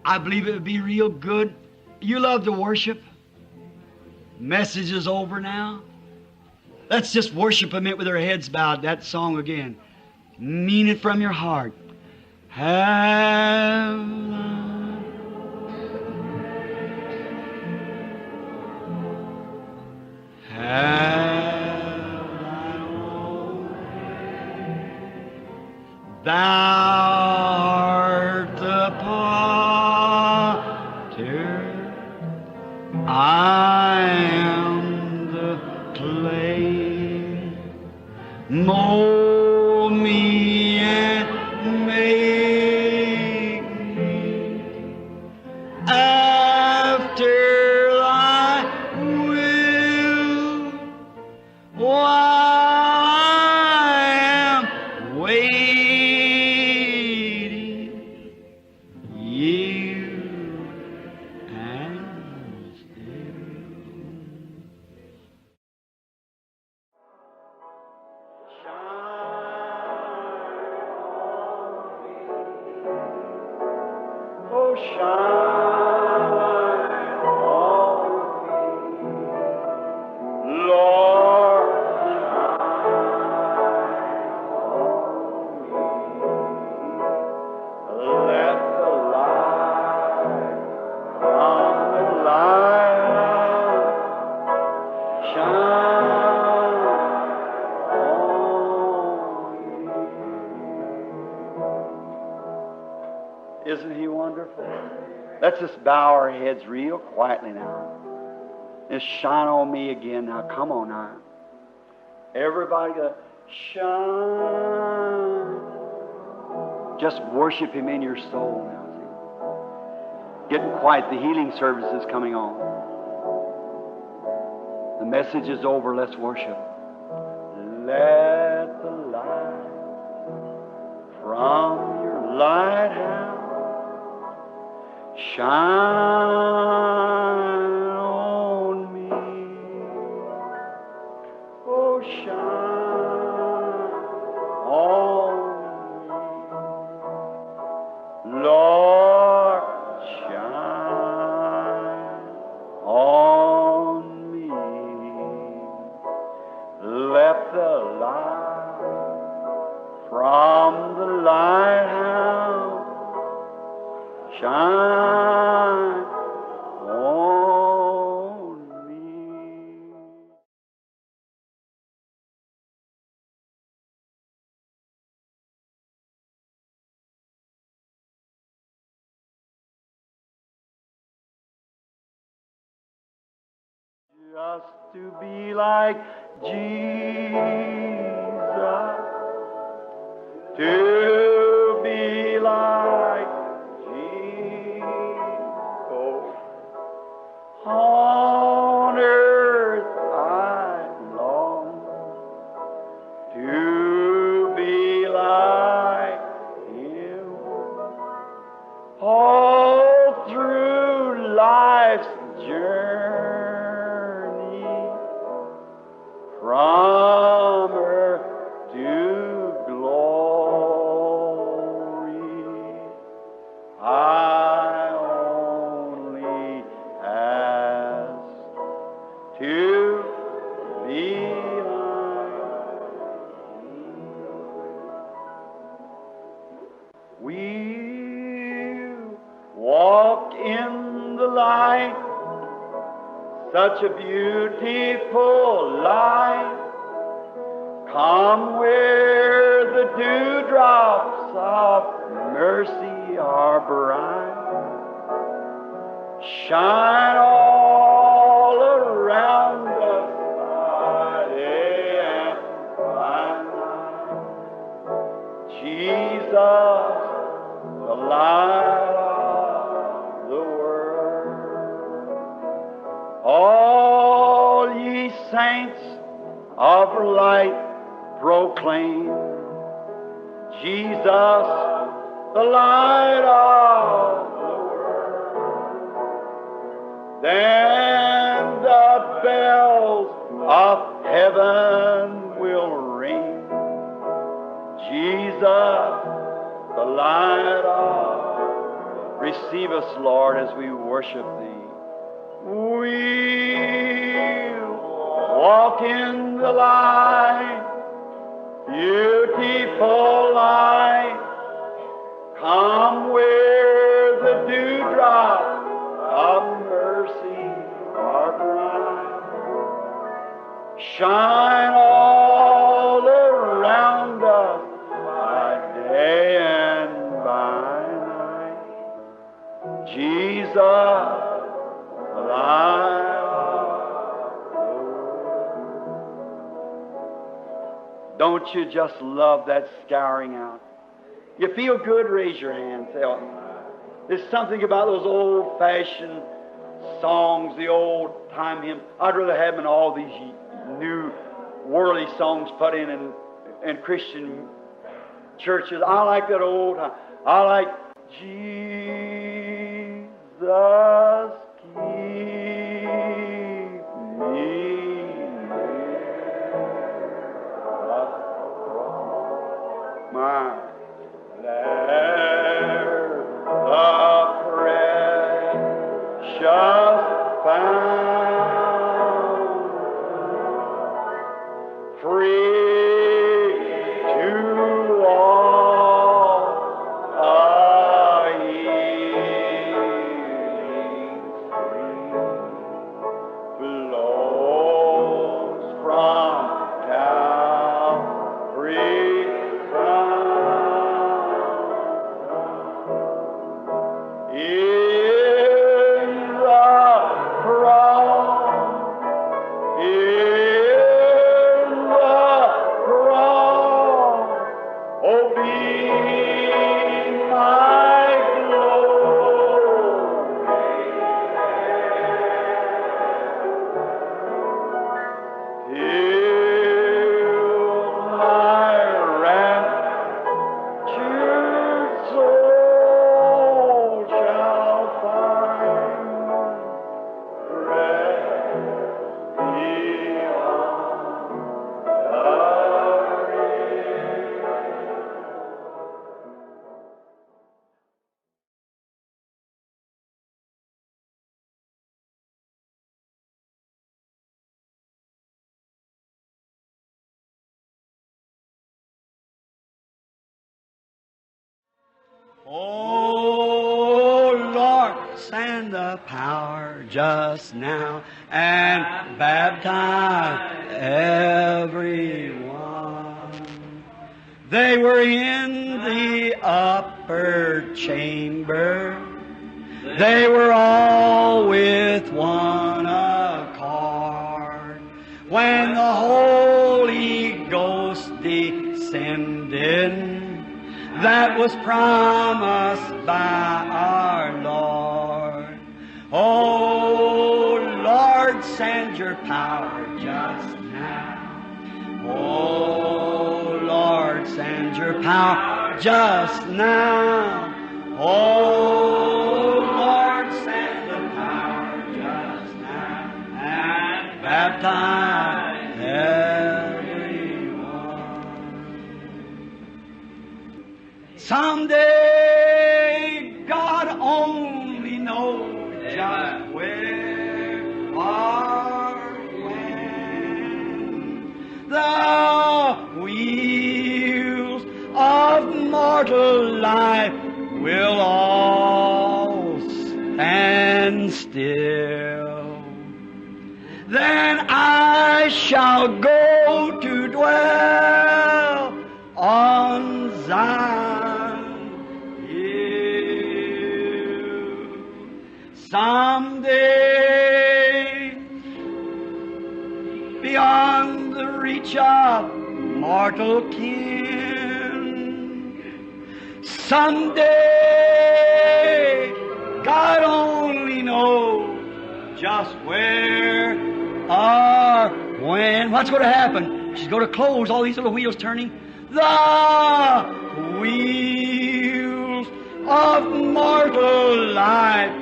I believe it would be real good. You love to worship. Message is over now. Let's just worship a minute with our heads bowed. That song again. Mean it from your heart. Have thine own way. Thou art the potter, I am the clay. Mold me and make me after thy will, while I am waiting. You and Isn't He wonderful? Let's just bow our heads real quietly now. Just shine on me again now. Come on now. Everybody go, shine. Just worship Him in your soul now. See? Getting quiet. The healing service is coming on. The message is over. Let's worship. Let the light from your lighthouse shine on me. Oh, shine on me. Lord, shine on me. Let the light from the lighthouse shine on me. Just to be like Jesus, to be like on earth I long to be like Him. All through life's journey, from earth to glory, I only ask to be like Him. We walk in the light, such a beautiful light. Come where the dewdrops of mercy are bright. Shine all around us by day and by night. Jesus, the light of the world. All ye saints of light proclaim Jesus, the light of the world. Then the bells of heaven will ring. Jesus, the light of Receive us, Lord, as we worship Thee. We'll walk in the light, beautiful light. Come where the dewdrops of mercy are bright. Shine all around us by day and by night. Jesus, alive. Don't you just love that scouring out? You feel good? Raise your hand. Say, oh, there's something about those old-fashioned songs, the old-time hymns. I'd rather have them in all these new worldly songs put in Christian churches. I like that old. I like Jesus, keep me. My there the precious found, free to all a healing stream flows from Calvary's crown. In the cross, oh, be my glory, till my raptured soul shall find rest beyond the Oh, Lord, send the power just now and baptize everyone. They were in the upper chamber. They were all with one accord. When the Holy Ghost descended, that was promised by our Lord. Oh, Lord, send your power just now. Oh, Lord, send your power just now. Oh, Lord, send the power just now and baptize everyone. Someday, God only knows just where or when the wheels of mortal life will all stand still. Then I shall go to dwell on Zion hill. Someday, beyond the reach of mortal kin, someday, God only knows just where or when. What's going to happen? She's going to close, all these little wheels turning. The wheels of mortal life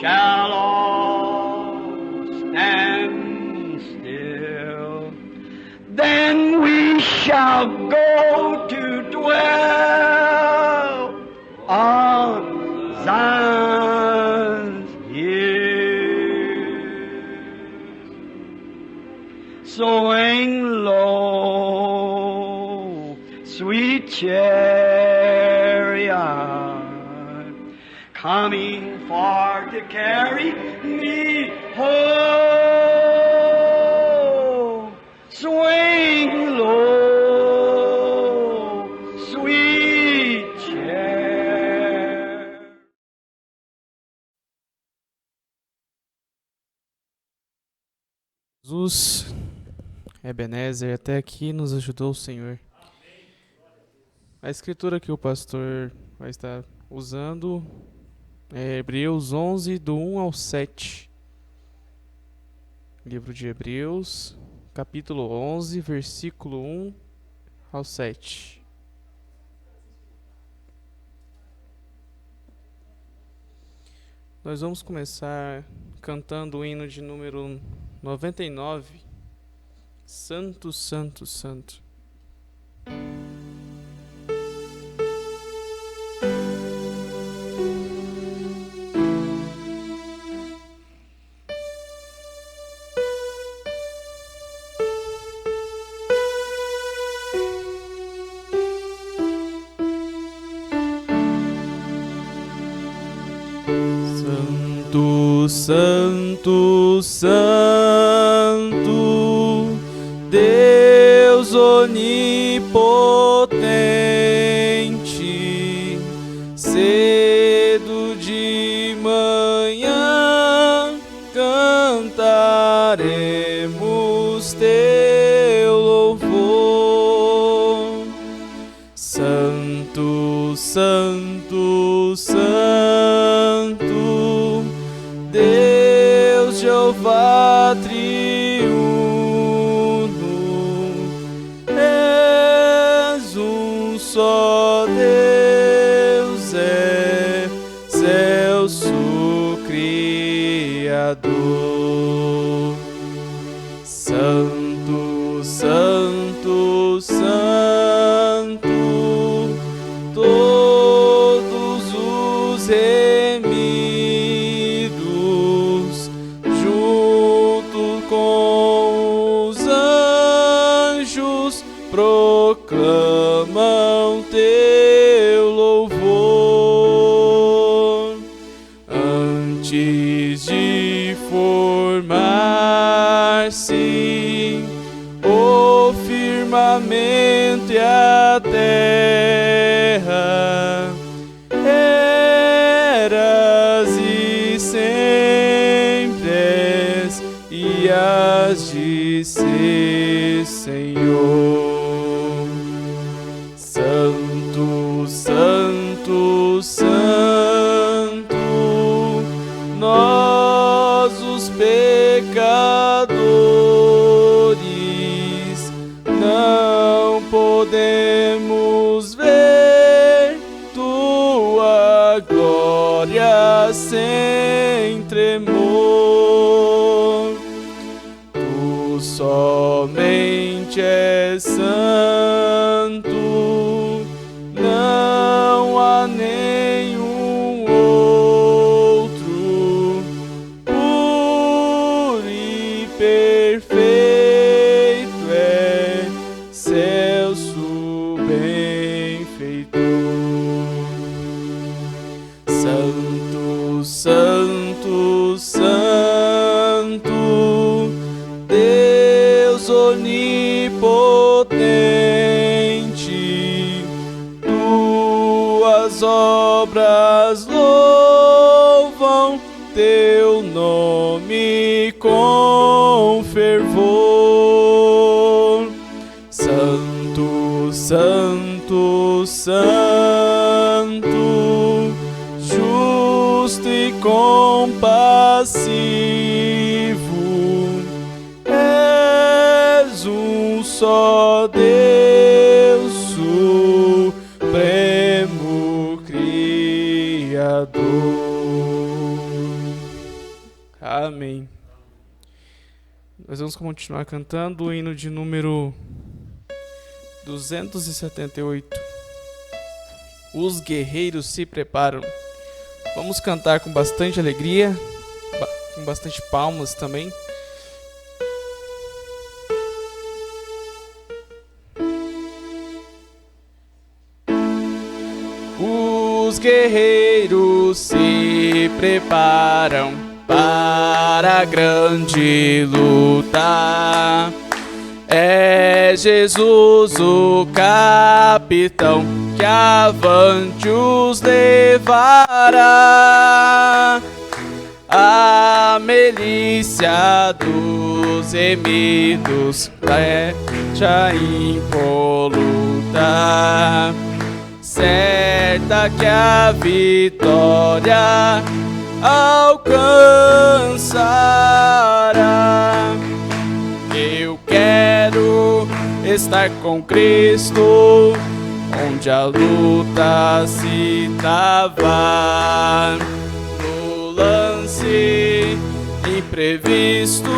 shall all stand still. Then we shall go to dwell on Zion. Swing low, sweet chariot, coming far to carry me home. Swing low, sweet chariot. Jesus, Ebenezer, até aqui nos ajudou o Senhor. A escritura que o pastor vai estar usando é Hebreus 11, do 1 ao 7. Livro de Hebreus, capítulo 11, versículo 1 ao 7. Nós vamos começar cantando o hino de número 99. Santo, Santo, Santo. Santo, Santo, Deus onipotente, cedo de manhã cantaremos teu louvor. Santo, Santo, Santo, Deus Jeová triuno, és um só Deus, excelso Criador. Santo, Santo, Santo, todos os remidos, junto com os anjos, proclamam teu louvor. Antes de formar-se o firmamento e a terra, eras e sempre és, e has de ser, Senhor. Santo, Santo, Santo, nós os pecadores não podemos ver tua glória sem tremor. Tu somente és santo, não há nenhum outro, puro e perfeito, excelso benfeitor. Santo, Santo, Santo, Deus onipotente, tuas obras louvam teu nome com fervor. Santo, Santo, Santo, justo e compassivo, és um só Deus, supremo Criador. Amém. Nós vamos continuar cantando o hino de número 278. Os guerreiros se preparam. Vamos cantar com bastante alegria, com bastante palmas também. os guerreiros se preparam para a grande luta. É Jesus o capitão que avante os levará. A milícia dos remidos flecha impoluta, certa que a vitória alcançará. Eu quero estar com Cristo, onde a luta se trava. No lance imprevisto,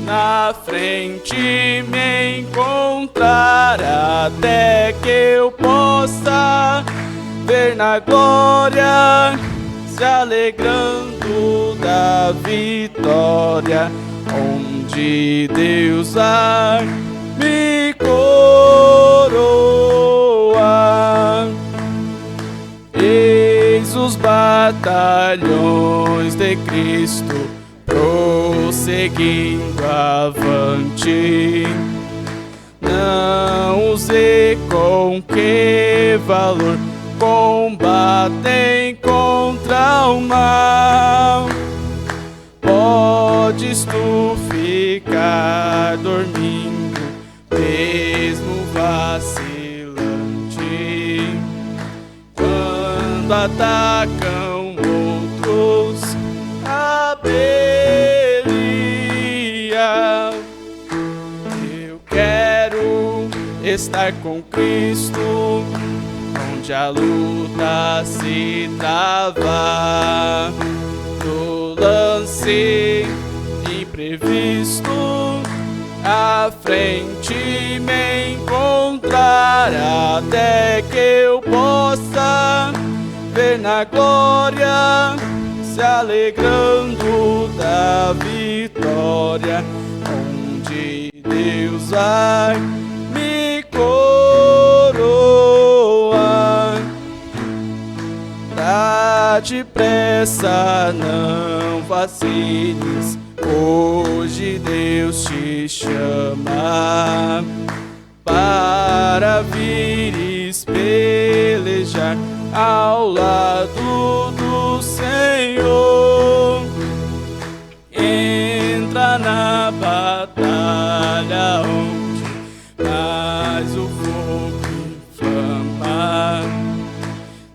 na frente me encontrar, até que eu possa ver na glória, se alegrando da vitória, onde Deus vai me coroar. Eis os batalhões de Cristo prosseguindo avante. Não sei com que valor combatem contra o mal. Podes tu ficar dormindo, mesmo vacilante, quando atacam outros a Belial. Eu quero estar com Cristo, onde a luta se trava. No lance imprevisto, à frente me encontrar, até que eu possa ver na glória, se alegrando da vitória, onde Deus vai me coroar. Dá depressa, não vaciles, hoje Deus te chama para vires pelejar ao lado do Senhor. Entra na batalha onde mais o fogo inflama,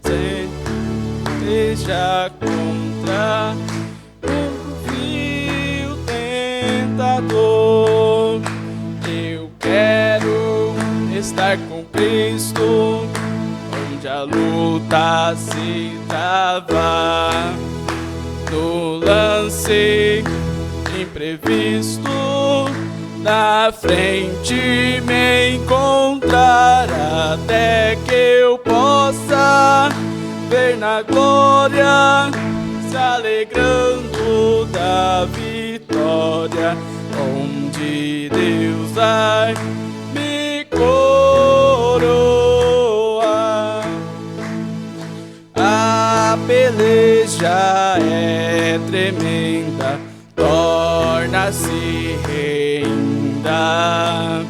seja contra o vil tentador. Eu quero estar com Cristo, onde a luta se trava. No lance imprevisto, na frente me encontrar, até que eu possa ver na glória, se alegrando da vitória, onde Deus vai me coroar. A peleja é tremenda, torna-se renda,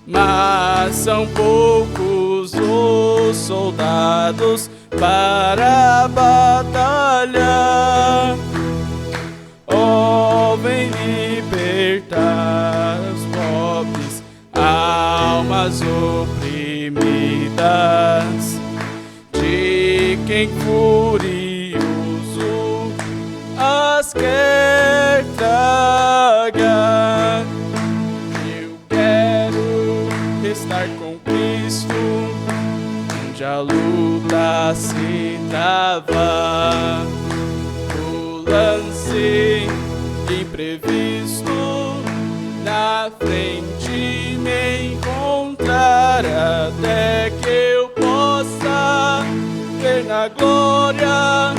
mas são poucos os soldados para a batalha. Oh, vem libertar os pobres, almas oprimidas, de quem furioso as quer tragar. Eu quero estar com Cristo, onde a luta se trava. No lance imprevisto, na frente me encontrar, até que eu possa ver na glória,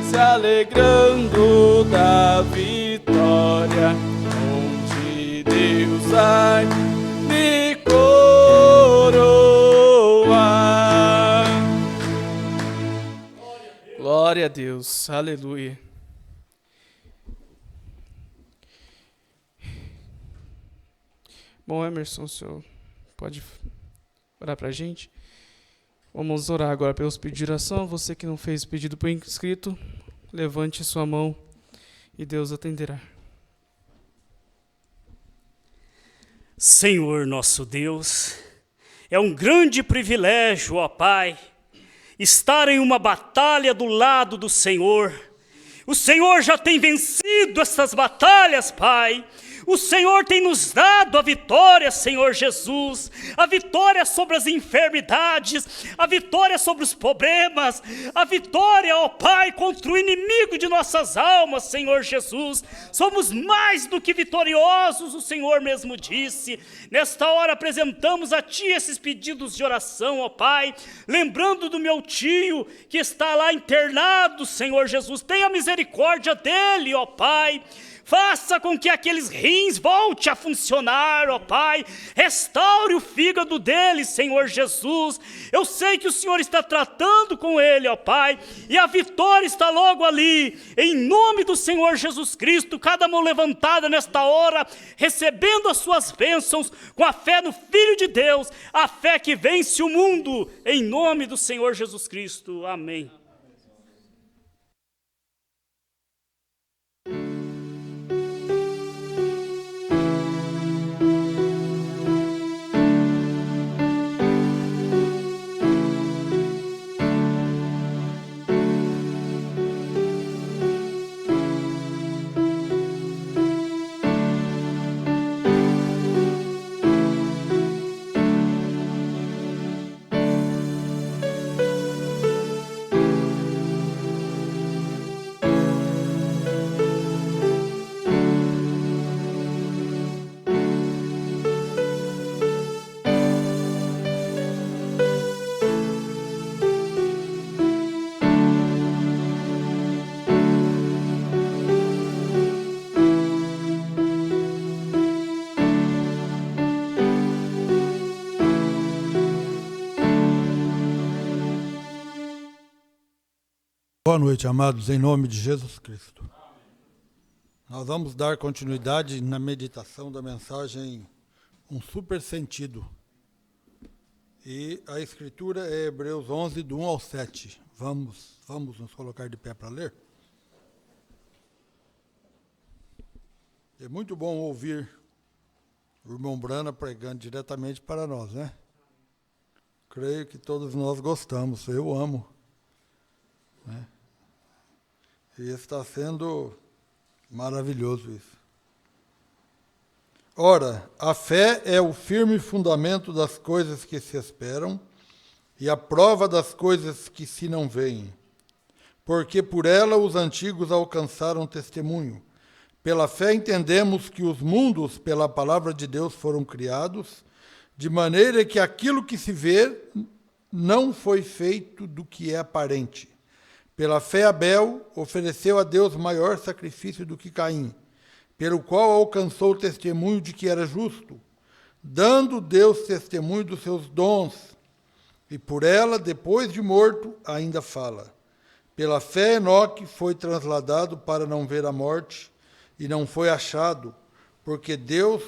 se alegrando da vitória, onde Deus vai me coroar. Glória a Deus. Aleluia. Bom, Emerson, o senhor pode orar pra gente? Vamos orar agora pelos pedidos de oração. Você que não fez pedido por inscrito, levante sua mão e Deus atenderá. Senhor nosso Deus, é um grande privilégio, ó Pai, estar em uma batalha do lado do Senhor. O Senhor já tem vencido essas batalhas, Pai. O Senhor tem nos dado a vitória, Senhor Jesus, a vitória sobre as enfermidades, a vitória sobre os problemas, a vitória, ó Pai, contra o inimigo de nossas almas, Senhor Jesus. Somos mais do que vitoriosos, o Senhor mesmo disse. Nesta hora apresentamos a Ti esses pedidos de oração, ó Pai, lembrando do meu tio que está lá internado, Senhor Jesus. Tenha misericórdia dele, ó Pai. Faça com que aqueles rins volte a funcionar, ó Pai. Restaure o fígado dele, Senhor Jesus. Eu sei que o Senhor está tratando com ele, ó Pai. E a vitória está logo ali. Em nome do Senhor Jesus Cristo, cada mão levantada nesta hora, recebendo as suas bênçãos, com a fé no Filho de Deus, a fé que vence o mundo. Em nome do Senhor Jesus Cristo. Amém. Boa noite, amados, em nome de Jesus Cristo. Nós vamos dar continuidade na meditação da mensagem Um Super Sentido. E a escritura é Hebreus 11, do 1 ao 7. Vamos nos colocar de pé para ler? É muito bom ouvir o irmão Brana pregando diretamente para nós, né? Creio que todos nós gostamos, eu amo. Né? E está sendo maravilhoso isso. Ora, a fé é o firme fundamento das coisas que se esperam e a prova das coisas que se não veem. Porque por ela os antigos alcançaram testemunho. Pela fé entendemos que os mundos, pela palavra de Deus, foram criados, de maneira que aquilo que se vê não foi feito do que é aparente. Pela fé Abel ofereceu a Deus maior sacrifício do que Caim, pelo qual alcançou o testemunho de que era justo, dando Deus testemunho dos seus dons, e por ela, depois de morto, ainda fala. Pela fé Enoque foi trasladado para não ver a morte, e não foi achado, porque Deus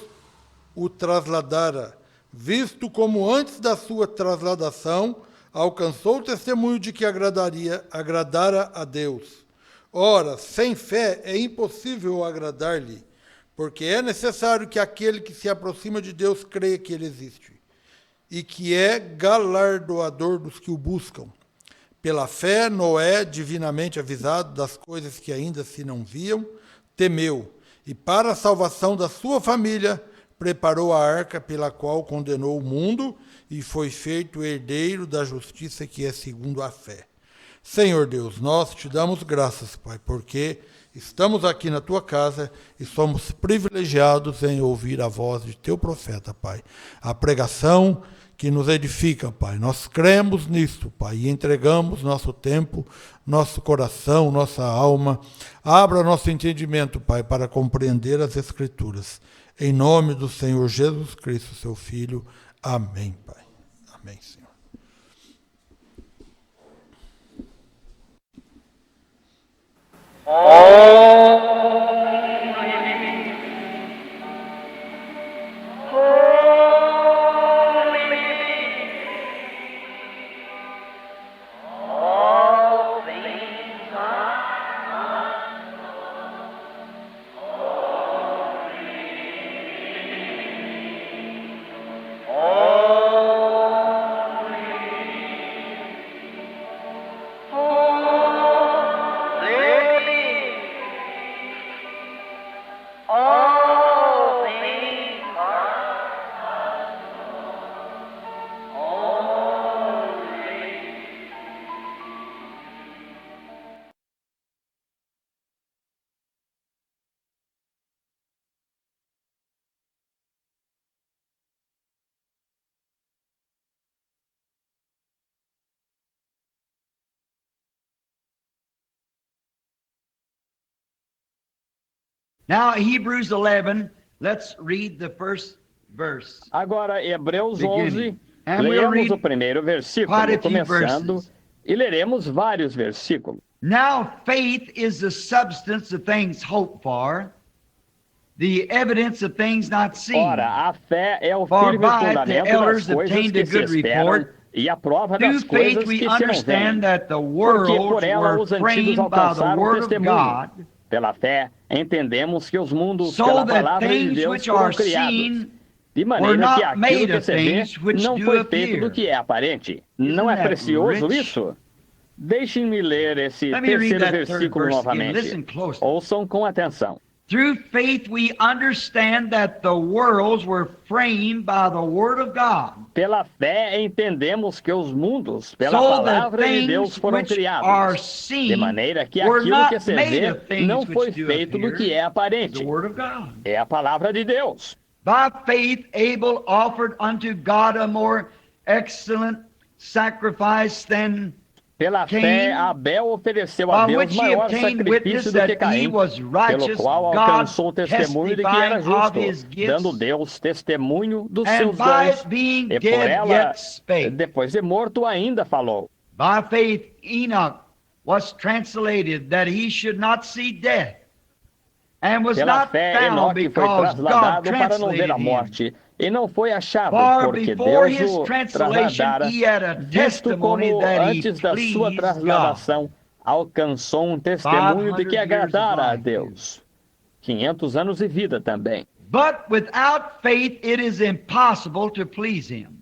o trasladara, visto como antes da sua trasladação alcançou o testemunho de que agradara a Deus. Ora, sem fé é impossível agradar-lhe, porque é necessário que aquele que se aproxima de Deus creia que ele existe, e que é galardoador dos que o buscam. Pela fé, Noé, divinamente avisado das coisas que ainda se não viam, temeu, e para a salvação da sua família, preparou a arca pela qual condenou o mundo e foi feito herdeiro da justiça que é segundo a fé. Senhor Deus, nós te damos graças, Pai, porque estamos aqui na tua casa e somos privilegiados em ouvir a voz de teu profeta, Pai. A pregação que nos edifica, Pai. Nós cremos nisto, Pai, e entregamos nosso tempo, nosso coração, nossa alma. Abra nosso entendimento, Pai, para compreender as Escrituras. Em nome do Senhor Jesus Cristo, seu Filho. Amém, Pai. Amém, Senhor. Now, Hebrews 11, let's read the first verse. Agora, Hebreus 11, Beginning. And we'll leamos read o primeiro versículo, quite a few começando, verses. e leremos vários versículos. Now, faith is the substance of things hoped for, the evidence of things not seen. Ora, a fé é o For firme by it the fundamento das elders coisas obtained que a se good esperam report. e a prova Through das faith coisas we que se não veem. understand that the Porque por worlds ela were os antigos framed by the alcançaram o word of testemunho. God, Pela fé, entendemos que os mundos, so pela that palavra de things Deus, which foram are criados. seen De were maneira que not aquilo made que of se vê things which não do foi feito do appear. que é aparente. Isn't Não é that precioso rich? isso? Deixem-me ler esse Let me read terceiro that third versículo verse again. novamente. Listen closely. Ouçam com atenção. Through faith we understand that the worlds were framed by the word of God, Pela fé entendemos que os mundos, pela so that palavra de Deus, things foram which are criados. seen De maneira que were aquilo not que se made vê of things não foi which do feito do appear. que é The aparente. word of God. É a palavra de Deus. By faith Abel offered unto God a more excellent sacrifice than Pela Cain, fé, Abel ofereceu a by Deus which he maior obtained sacrifício witness do que that he Caim, was pelo righteous, qual God alcançou o testemunho de que era testifying of his justo, gifts, dando Deus testemunho dos and seus by dons. it being E por dead ela, yet spake. depois de morto, ainda falou. By faith Enoch was translated that he should not see death, and was Pela not fé, found Enoque foi because God trasladado para não ver translated a him. morte, e não foi achado, For porque before Deus his o translation trasladara, he had a visto testimony como that he antes da sua pleased God. trasladação alcançou um testemunho de 500 que agradara a years of life, Deus. 500 anos de vida também. But without faith it is impossible to please him.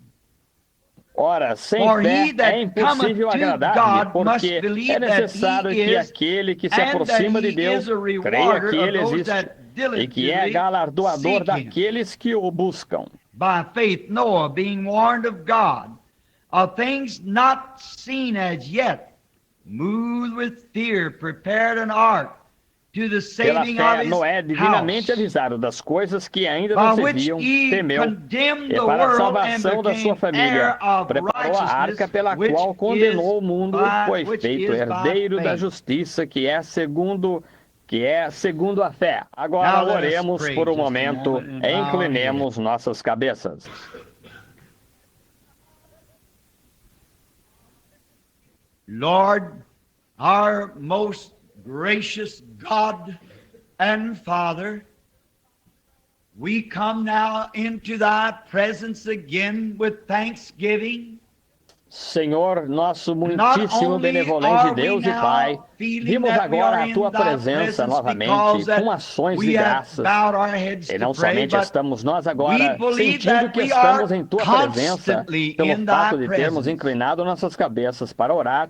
Ora, sem For fé he that é impossível cometh to agradar-lhe, God must porque believe é that necessário he que is, aquele que se and aproxima that de he Deus is a creia rewarder que of ele those existe that e que é diligently galardoador seek him. daqueles que o buscam. By faith Noah, being warned of God of things not seen as yet, moved with fear, prepared an ark to the Pela saving of fé, his Noé, divinamente house, avisado das coisas que ainda by não se which viam, he temeu, condemned e the para a world and salvação da sua became família, heir of preparou a arca righteousness, pela which qual condenou o is mundo, by- foi which feito is by herdeiro da faith. justiça, que é segundo a fé. Agora Now let us oremos pray por um just a momento, moment and bow our inclinemos nossas cabeças. Lord, our most gracious God and Father, we come now into thy presence again with thanksgiving. Senhor, nosso Not muitíssimo only benevolente are we Deus e now Pai, feeling vimos that we agora are a in Tua thy presença presence novamente because that com ações we de have graças. bowed our heads E to não pray, somente but estamos nós we agora believe sentindo that que we estamos are em Tua presença, constantly pelo in fato thy de termos presence. inclinado nossas cabeças para orar,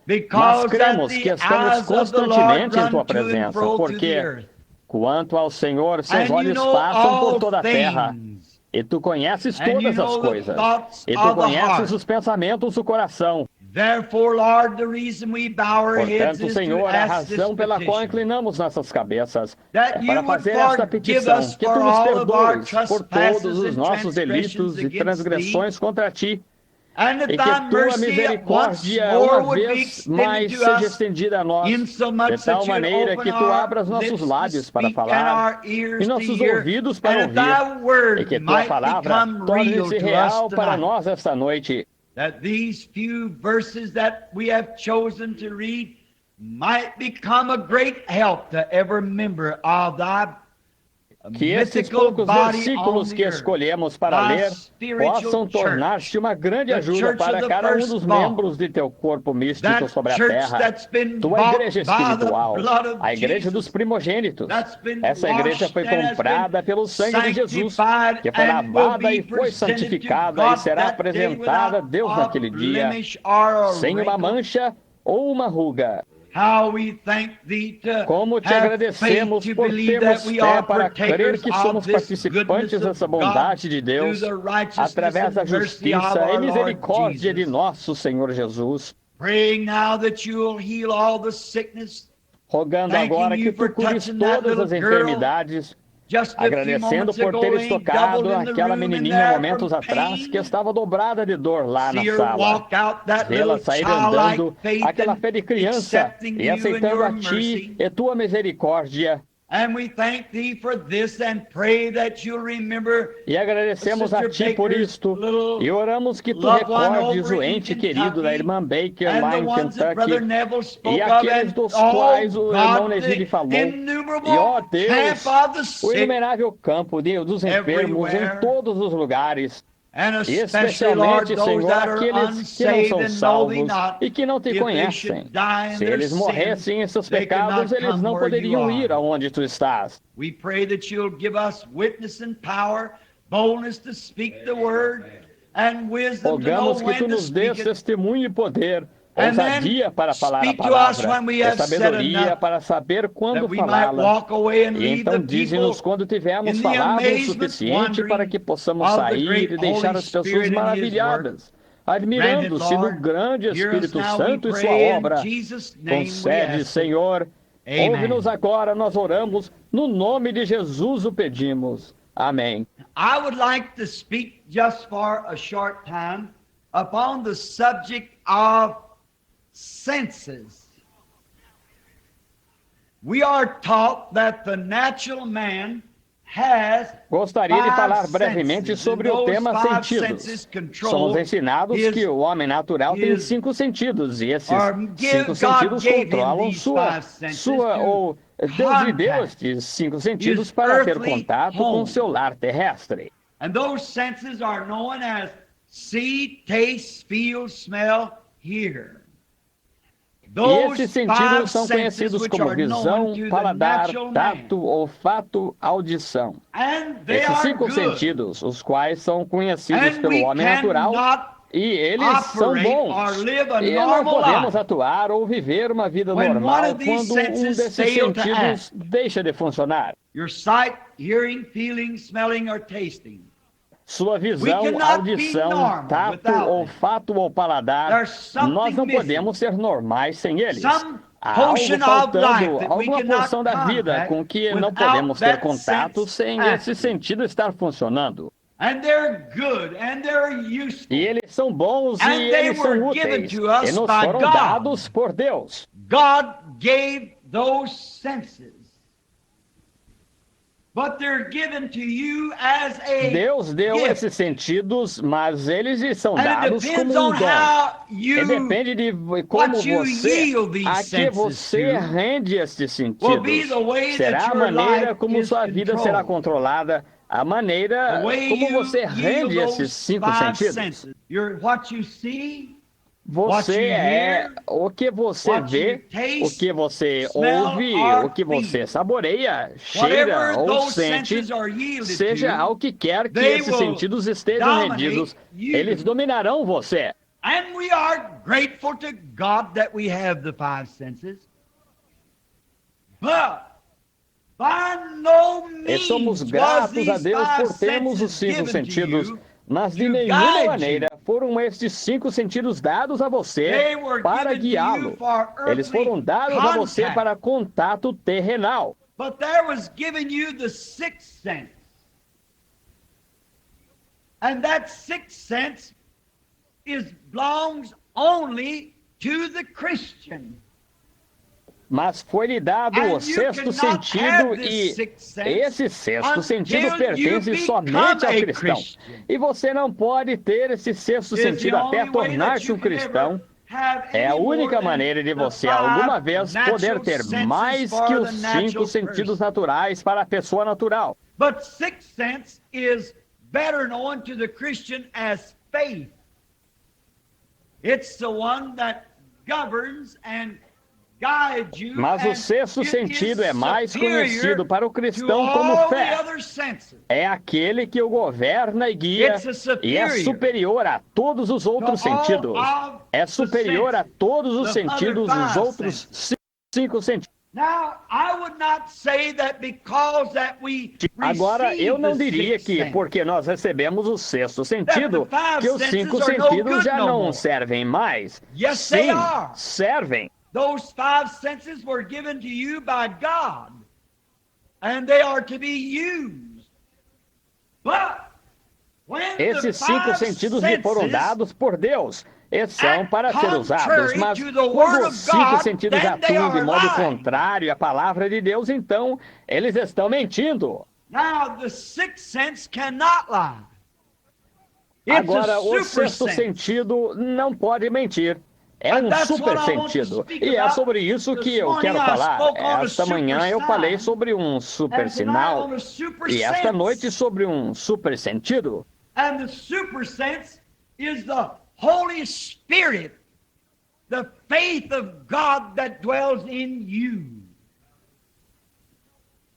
mas Because that cremos que the estamos eyes of the Lord constantemente em run Tua to and presença, fro through the porque, earth. quanto ao Senhor, seus And you olhos know passam por all toda a terra, things. e Tu conheces And you todas as know the coisas, thoughts e Tu of the conheces heart. os pensamentos do coração. Therefore, Lord, the reason we bow our heads Portanto, is to Senhor, a ask this razão pela qual petition, inclinamos nossas cabeças that é you para would fazer esta forgive petição, us que for Tu nos all of our perdoes por todos trespasses os and nossos transgressions delitos e against transgressões contra Ti, and that e que thy Tua mercy once misericórdia more uma would be vez mais extended to seja us, estendida a nós, insomuch de tal that you'd maneira open que Tu our abras nossos lips to lábios para speak and falar our ears e to nossos hear, ouvidos para and that thy ouvir, e word que Tua might palavra become real torne-se to us real para tonight. nós esta noite, That these few verses that we have chosen to read might become a great help to every member of thy Que esses poucos versículos que escolhemos para ler possam tornar-se uma grande ajuda para cada um dos membros de teu corpo místico sobre a terra. Tua igreja espiritual, a igreja dos primogênitos. Essa igreja foi comprada pelo sangue de Jesus, que foi lavada e foi santificada e será apresentada a Deus naquele dia, sem uma mancha ou uma ruga. Como te agradecemos por termos fé para crer que somos participantes dessa bondade de Deus através da justiça e misericórdia de nosso Senhor Jesus. Rogando agora que tu cures todas as enfermidades, agradecendo por teres tocado aquela menininha momentos atrás que estava dobrada de dor lá na sala. Vê-la sair andando, aquela fé de criança, e aceitando a ti e tua misericórdia. E agradecemos a ti por isto, e oramos que tu recordes o ente querido da irmã Baker lá em Kentucky, e aqueles dos quais o irmão Neville falou. E ó Deus, o inumerável campo dos enfermos em todos os lugares, e especialmente, Senhor, aqueles que não são salvos e que não te conhecem. Se eles morressem em seus pecados, eles não poderiam ir aonde tu estás. Rogamos que tu nos dês testemunho e poder, ousadia para falar a palavra, e sabedoria para saber quando falá-la. E então dize-nos quando tivermos falado o suficiente para que possamos sair e deixar as pessoas maravilhadas, admirando-se do grande Espírito Santo e sua obra. Concede, Senhor. Ouve-nos agora, nós oramos, no nome de Jesus o pedimos. Amém. I would like to speak just for a short time upon the subject of senses. We are taught that the natural man has Gostaria de falar brevemente sobre o tema sentidos. Somos ensinados que o homem natural tem 5 sentidos, e esses 5 sentidos controlam ou Deus lhe deu estes 5 sentidos para ter contato com seu lar terrestre. And those senses are known as see, taste, feel, smell, hear. E esses sentidos são conhecidos como visão, paladar, tato, olfato, audição. Esses 5 sentidos, os quais são conhecidos pelo homem natural, e eles são bons. E não podemos atuar ou viver uma vida normal quando um desses sentidos deixa de funcionar. Your sight, hearing, feeling, smelling, or tasting. Sua visão, audição, tato, olfato ou paladar, nós não podemos ser normais sem eles. Há algo faltando, alguma porção da vida com que não podemos ter contato sem esse sentido estar funcionando. E eles são bons e eles são úteis, e nos foram dados por Deus. God gave those senses. But they're given to you as a Deus deu gift. Esses sentidos, mas eles lhes são dados como um dom. E depende de como você rende esses sentidos. Será a maneira como sua vida será controlada, a maneira como você rende esses 5 sentidos. What you see, você é o que você vê, o que você ouve, o que você saboreia, cheira ou sente, seja ao que quer que esses sentidos estejam rendidos, eles dominarão você. And we are grateful to God that we have the 5 senses. But by no E means somos was gratos these a Deus 5 por termos os senses 5 given to sentidos, you mas de to nenhuma guide maneira foram estes 5 sentidos dados a você They were para given to you guiá-lo. for Eles foram earthly dados a você contact. para contato terrenal. But there was given you the 6th sense. And that 6th sense belongs only to the Christian. Mas foi-lhe dado And o you 6º cannot sentido have e this 6th sense esse 6º sentido until pertence you somente ao become a cristão. Christian. E você não pode ter esse 6º It's the sentido até only way that tornar-se you um can cristão. ever have É a any more única than maneira de the você 5 alguma vez poder natural ter senses mais for que the os 5 natural sentidos person. naturais para a pessoa natural. But sixth sense is better known to the Christian as faith. It's the one that governs and guides you. Mas o sexto sentido é mais conhecido para o cristão como fé. É aquele que o governa e guia e é superior a todos os outros sentidos. É superior a todos os sentidos dos outros 5 sentidos. Agora, eu não diria que, porque nós recebemos o sexto sentido, que os 5 sentidos já não servem mais. Sim, servem. Those 5 senses were given to you by God, and they are to be used. But when esses 5 sentidos lhe foram dados por Deus. Eles são para ser usados, mas quando os 5 sentidos atuam de modo contrário à palavra de Deus, então eles estão mentindo. Agora, o sexto sentido não pode mentir. É um super sentido. E é sobre isso que eu quero falar. Esta manhã eu falei sobre um super sinal. E esta noite sobre um super sentido. And the super sense is the Holy Spirit, the faith of God that dwells in you.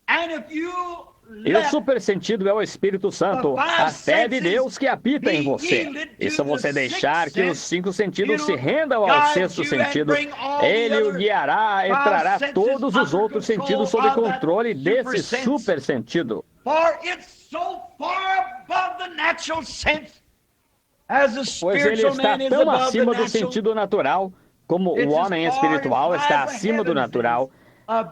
And if you e o super sentido é o Espírito Santo, a fé de Deus que habita em você. E se você deixar que os 5 sentidos se rendam ao sexto sentido, ele o guiará e trará todos os outros sentidos sob controle desse super sentido. Pois ele está tão acima do sentido natural, como o homem espiritual está acima do natural.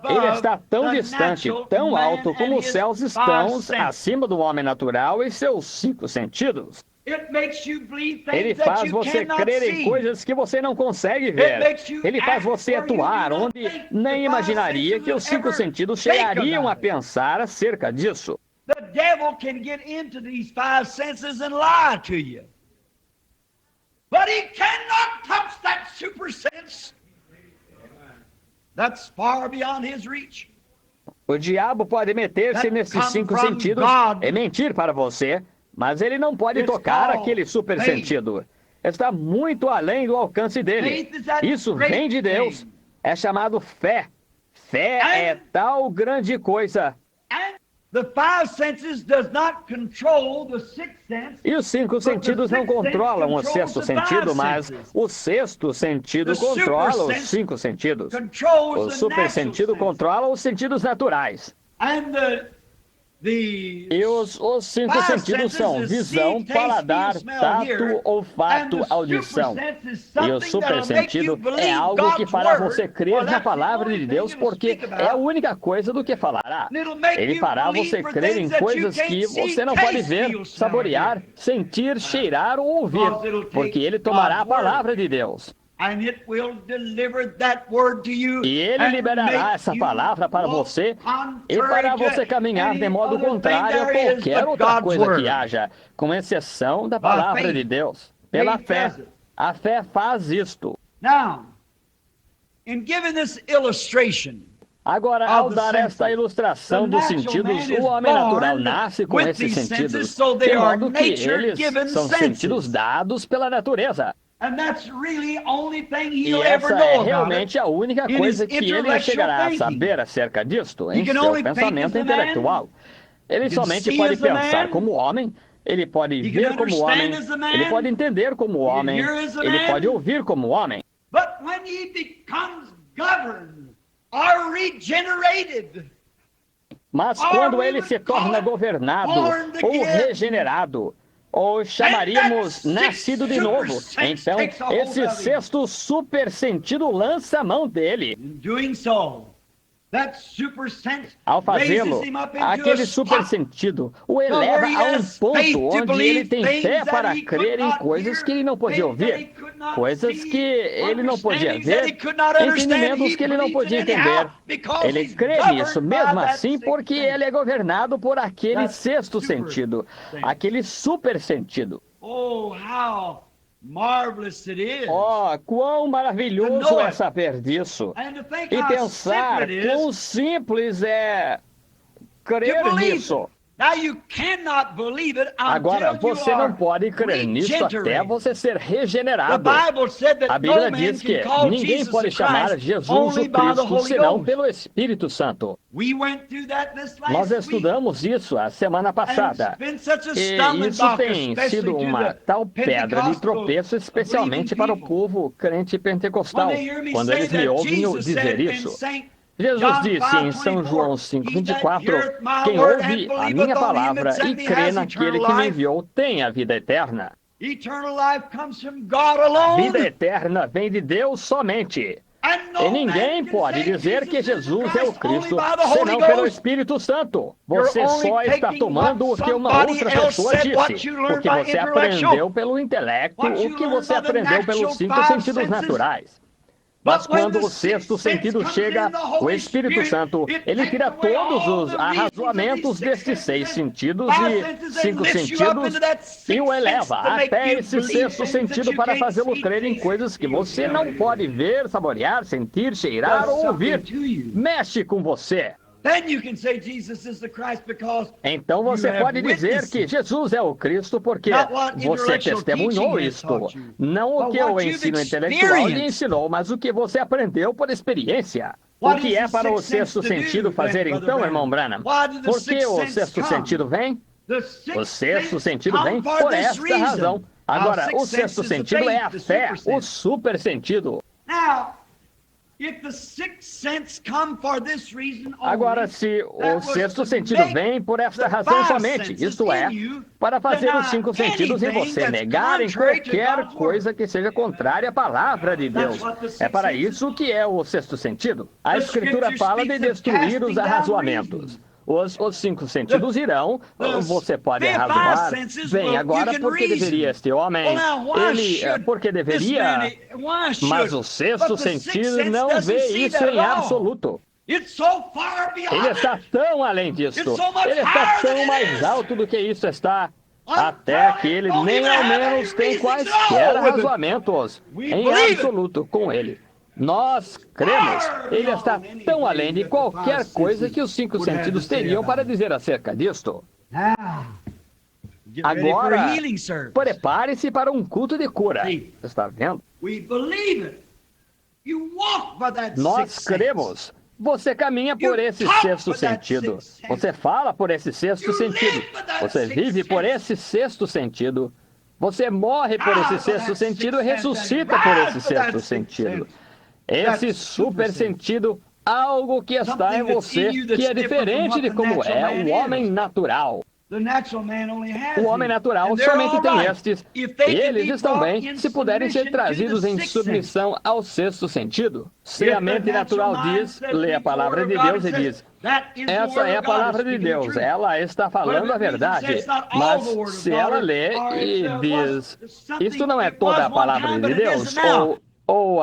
Ele está tão distante, tão alto, como os céus estão acima do homem natural e seus 5 sentidos. Ele faz você crer em coisas que você não consegue ver. Ele faz você atuar onde nem imaginaria que os 5 sentidos chegariam a pensar acerca disso. The devil can get into these 5 senses and lie to you. But he cannot touch that super sense. That's far beyond his reach. O diabo pode meter-se nesses 5 sentidos e mentir para você, mas ele não pode tocar aquele super sentido. Está muito além do alcance dele. Isso vem de Deus. É chamado fé. Fé é tal grande coisa. E os 5 sentidos não controlam o sexto sentido, mas o sexto sentido controla os 5 sentidos. O super sentido controla os sentidos naturais. E os 5 sentidos são visão, paladar, tato, olfato, audição. E o super sentido é algo que fará você crer na palavra de Deus, porque é a única coisa do que falará. Ele fará você crer em coisas que você não pode ver, saborear, sentir, cheirar ou ouvir, porque ele tomará a palavra de Deus. E ele liberará essa palavra para você e para você caminhar de modo contrário a qualquer outra coisa que haja, com exceção da palavra de Deus. Pela fé. A fé faz isto. Agora, ao dar esta ilustração dos sentidos, o homem natural nasce com esses sentidos, de modo que eles são sentidos dados pela natureza. E essa é realmente a única coisa que ele chegará a saber acerca disto, em seu pensamento intelectual. Ele somente pode pensar como homem, ele pode ver como homem, ele pode entender como homem, ele pode ouvir como homem. Mas quando ele se torna governado ou regenerado, ou chamaríamos nascido de novo, então esse sexto super sentido lança a mão dele. Ao fazê-lo, aquele super sentido o eleva a um ponto onde ele tem fé para crer em coisas que ele não podia ouvir, coisas que ele não podia ver, entendimentos que ele não podia entender. Ele crê nisso mesmo assim porque ele é governado por aquele sexto sentido, aquele super sentido. Oh, quão maravilhoso é saber disso. E pensar quão simples é crer nisso. Agora, você não pode crer nisso até você ser regenerado. A Bíblia diz que ninguém pode chamar Jesus o Cristo senão pelo Espírito Santo. Nós estudamos isso a semana passada. E isso tem sido uma tal pedra de tropeço, especialmente para o povo crente pentecostal, quando eles me ouvem dizer isso. Jesus disse em São João 5,24, quem ouve a minha palavra e crê naquele que me enviou tem a vida eterna. Vida eterna vem de Deus somente. E ninguém pode dizer que Jesus é o Cristo senão pelo Espírito Santo. Você só está tomando o que uma outra pessoa disse, o que você aprendeu pelo intelecto, o que você aprendeu pelos 5 sentidos naturais. Mas quando o 6º sentido chega, o Espírito Santo, ele tira todos os arrazoamentos destes 6 sentidos e 5 sentidos e o eleva até esse 6º sentido para fazê-lo crer em coisas que você não pode ver, saborear, sentir, cheirar ou ouvir. Mexe com você. Então você pode dizer que Jesus é o Cristo porque você testemunhou isto. Não o que o ensino intelectual lhe ensinou, mas o que você aprendeu por experiência. O que é para o 6º sentido fazer então, irmão Branham? Por que o 6º sentido vem? O 6º sentido vem por esta razão. Agora, o 6º sentido é a fé, o super sentido. Agora, se o 6º sentido vem por esta razão somente, isto é, para fazer os 5 sentidos em você negarem qualquer coisa que seja contrária à palavra de Deus. É para isso que é o 6º sentido. A Escritura fala de destruir os arrazoamentos. Os 5 sentidos irão, você pode arrazoar, bem, agora por que deveria este homem, por que deveria, mas o 6º sentido não vê isso em absoluto. Ele está tão além disso, ele está tão mais alto do que isso está, até que ele nem ao menos tem quaisquer arrazoamentos em absoluto com ele. Nós cremos. Ele está tão além de qualquer coisa que os 5 sentidos teriam para dizer acerca disto. Agora, prepare-se para um culto de cura. Está vendo? Nós cremos. Você caminha por esse 6º sentido. Você fala por esse 6º sentido. Você vive por esse 6º sentido. Você morre por esse 6º sentido e ressuscita por esse 6º sentido. Esse super sentido, algo que está em você, que é diferente de como é o homem natural. O homem natural somente tem estes, e eles estão bem se puderem ser trazidos em submissão ao 6º sentido. Se a mente natural diz, lê a palavra de Deus e diz, essa é a palavra de Deus, ela está falando a verdade. Mas se ela lê e diz, isto não é toda a palavra de Deus, ou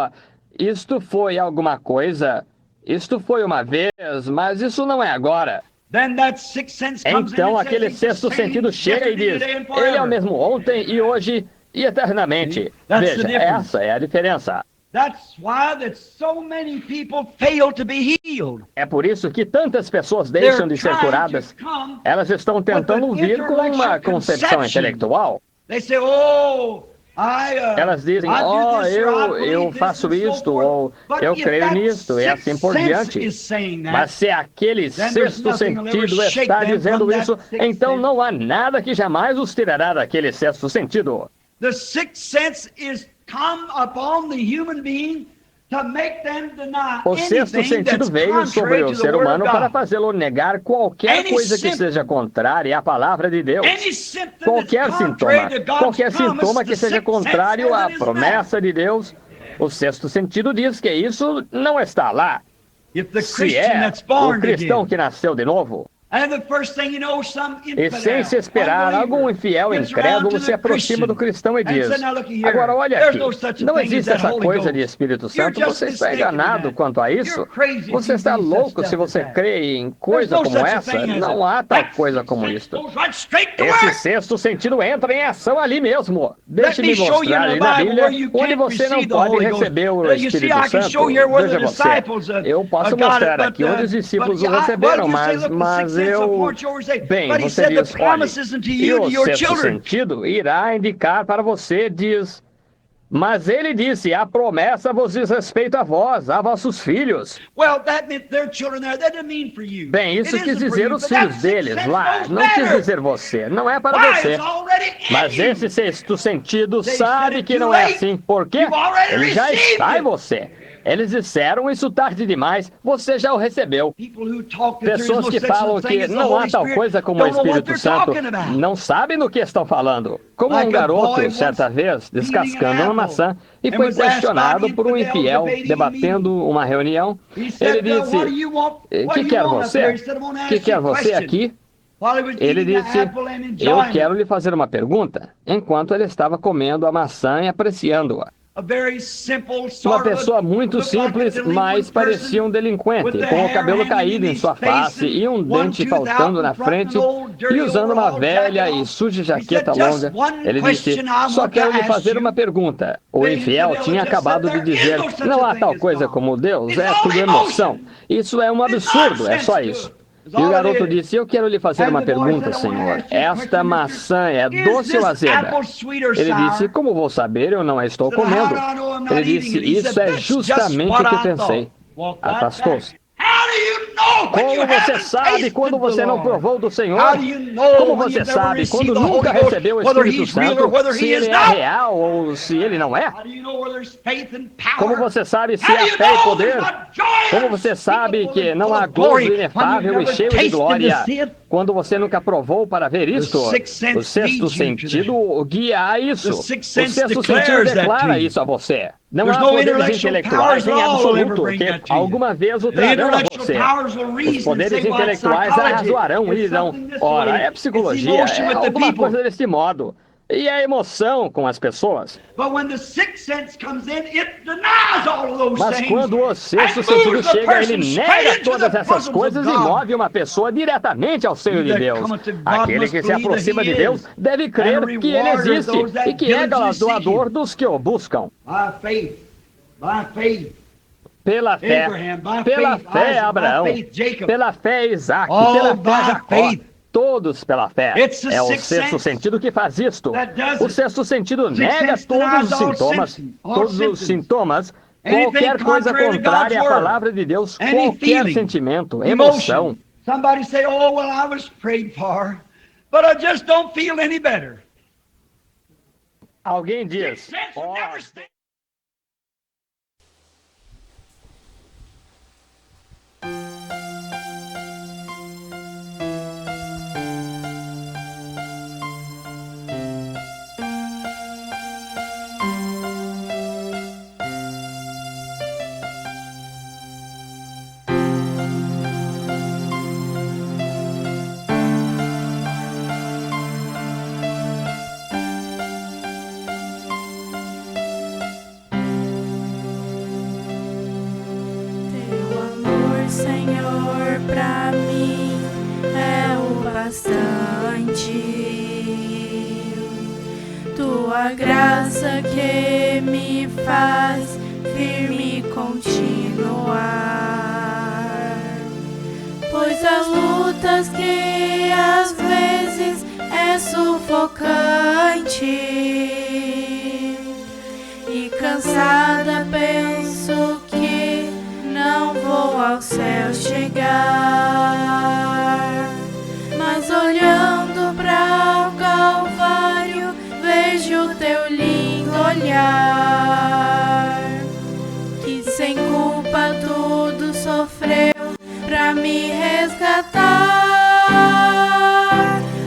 isto foi alguma coisa, isto foi uma vez, mas isso não é agora. Então aquele 6º sentido chega e diz, ele é o mesmo ontem e hoje e eternamente. Veja, essa é a diferença. É por isso que tantas pessoas deixam de ser curadas. Elas estão tentando vir com uma concepção intelectual. Elas dizem, eu faço isto, ou eu creio nisto, e assim por diante. Mas se aquele 6º sentido está dizendo isso, então não há nada que jamais os tirará daquele 6º sentido. The 6th sense is come upon the human being to make them deny o 6º sentido veio sobre o ser humano para fazê-lo negar qualquer coisa que seja contrária à palavra de Deus. Qualquer sintoma que seja contrário à promessa de Deus, o 6º sentido diz que isso não está lá. Se é o cristão que nasceu de novo, e sem se esperar, algum infiel incrédulo se aproxima do cristão e diz, agora olha aqui, não existe essa coisa de Espírito Santo, você está enganado quanto a isso? Você está louco se você crê em coisa como essa? Não há tal coisa como isso. Esse 6º sentido entra em ação ali mesmo. Deixe-me mostrar ali na Bíblia onde você não pode receber o Espírito Santo. Veja você, eu posso mostrar aqui onde os discípulos o receberam, mas Bem, você diz, olha, e o sexto sentido irá indicar para você, diz... Mas ele disse, a promessa vos diz respeito a vós, a vossos filhos. Bem, isso quis dizer os filhos deles lá, não quis dizer você, não é para você. Mas esse sexto sentido sabe que não é assim, porque ele já está em você. Eles disseram isso tarde demais, você já o recebeu. Pessoas que falam que não há tal coisa como o Espírito Santo não sabem do que estão falando. Como um garoto, certa vez, descascando uma maçã, e foi questionado por um infiel, debatendo uma reunião. Ele disse, que quer você? Que quer você aqui? Ele disse, eu quero lhe fazer uma pergunta, enquanto ele estava comendo a maçã e apreciando-a. Uma pessoa muito simples, mas parecia um delinquente, com o cabelo caído em sua face e um dente faltando na frente e usando uma velha e suja jaqueta longa. Ele disse, só quero lhe fazer uma pergunta. O infiel tinha acabado de dizer, não há tal coisa como Deus, é tudo emoção. Isso é um absurdo, é só isso. E o garoto disse, eu quero lhe fazer uma pergunta, senhor. Esta maçã é doce ou azeda? Ele disse, como vou saber? Eu não a estou comendo. Ele disse, isso é justamente o que pensei. Afastou-se. Como você sabe quando você não provou do Senhor? Como você sabe quando nunca recebeu o Espírito Santo, se ele é real ou se ele não é? Como você sabe se há fé e poder? Como você sabe que não há gozo inefável e cheio de glória quando você nunca provou para ver isto? O sexto sentido guia a isso. O sexto sentido declara isso a você. Não há poderes intelectuais em absoluto que alguma vez o trarão a você. Os poderes intelectuais arrazoarão e dirão, ora, é psicologia, é alguma coisa desse modo. E a emoção com as pessoas. Mas quando o sexto sentido chega, ele nega todas essas coisas e move uma pessoa diretamente ao seio de Deus. Aquele que se aproxima de Deus deve crer que ele existe e que é galardoador dos que o buscam. Pela fé Abraão, pela fé Isaac, pela fé Jacó. Todos pela fé. É o sexto sentido que faz isto. O sexto sentido nega todos os sintomas, qualquer coisa contrária à palavra de Deus, qualquer sentimento, emoção. Somebody say, oh, well, I was prayed for, but I just don't feel any better. Alguém diz, Senhor, pra mim é o bastante. Tua graça que me faz firme continuar. Pois as lutas que às vezes é sufocante e cansada penso que não vou ao céu chegar, mas olhando para o Calvário vejo teu lindo olhar, que sem culpa tudo sofreu pra me resgatar.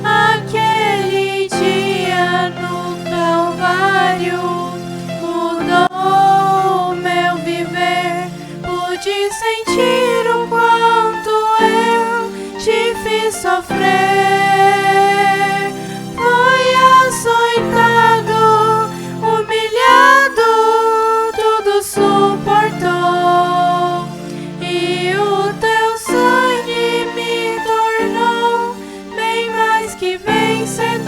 Aquele dia no Calvário mudou meu viver. Pude sentir o quanto eu te fiz sofrer. Foi açoitado, humilhado, tudo suportou. E o teu sangue me tornou bem mais que vencedor.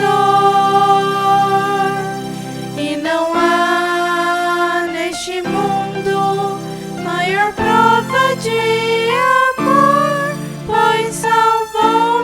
E não há neste mundo maior prova de amor, pois salvou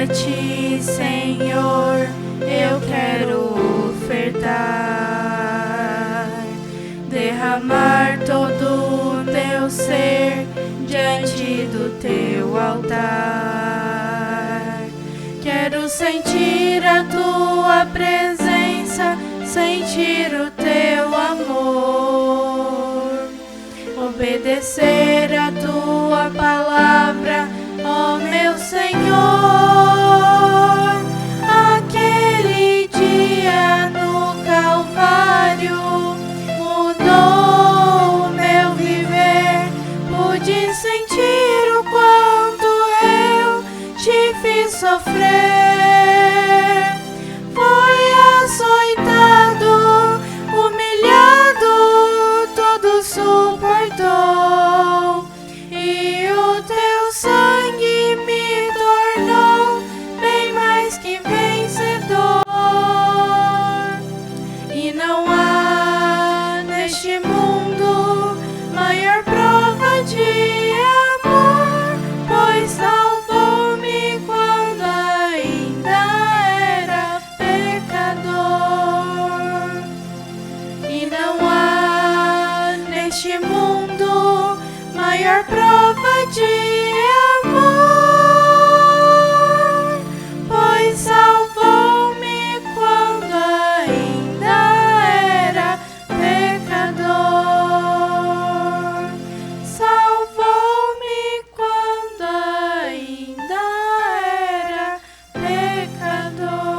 a ti, Senhor, eu quero ofertar, derramar todo o teu ser diante do teu altar. Quero sentir a tua presença, sentir o teu amor, obedecer a tua palavra, ó meu Senhor. Aquele dia no Calvário mudou o meu viver, pude sentir o quanto eu te fiz sofrer. Foi açoitado, humilhado, todo suportou, e o teu sangue me tornou bem mais que vencedor. E não há neste mundo maior prova de amor, pois salvou-me quando ainda era pecador. E não há neste mundo maior prova de amor, pois salvou-me quando ainda era pecador. Salvou-me quando ainda era pecador.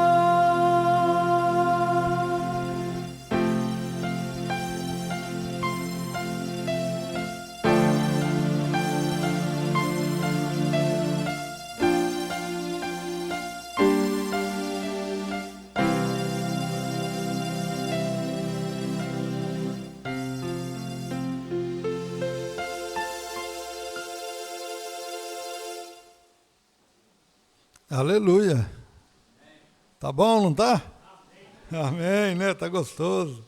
Aleluia. Tá bom, não tá? Amém, né? Tá gostoso.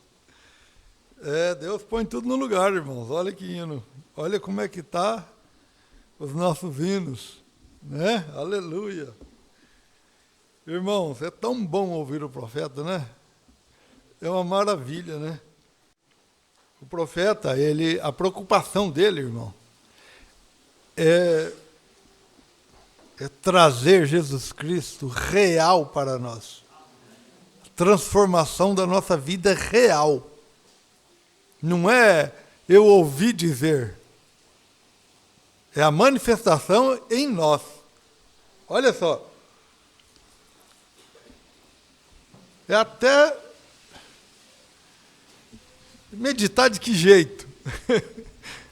Deus põe tudo no lugar, irmãos. Olha que hino. Olha como é que tá os nossos hinos, né? Aleluia. Irmãos, é tão bom ouvir o profeta, né? É uma maravilha, né? O profeta, a preocupação dele, irmão, é trazer Jesus Cristo real para nós. Transformação da nossa vida real. Não é eu ouvi dizer. É a manifestação em nós. Olha só. É até meditar de que jeito.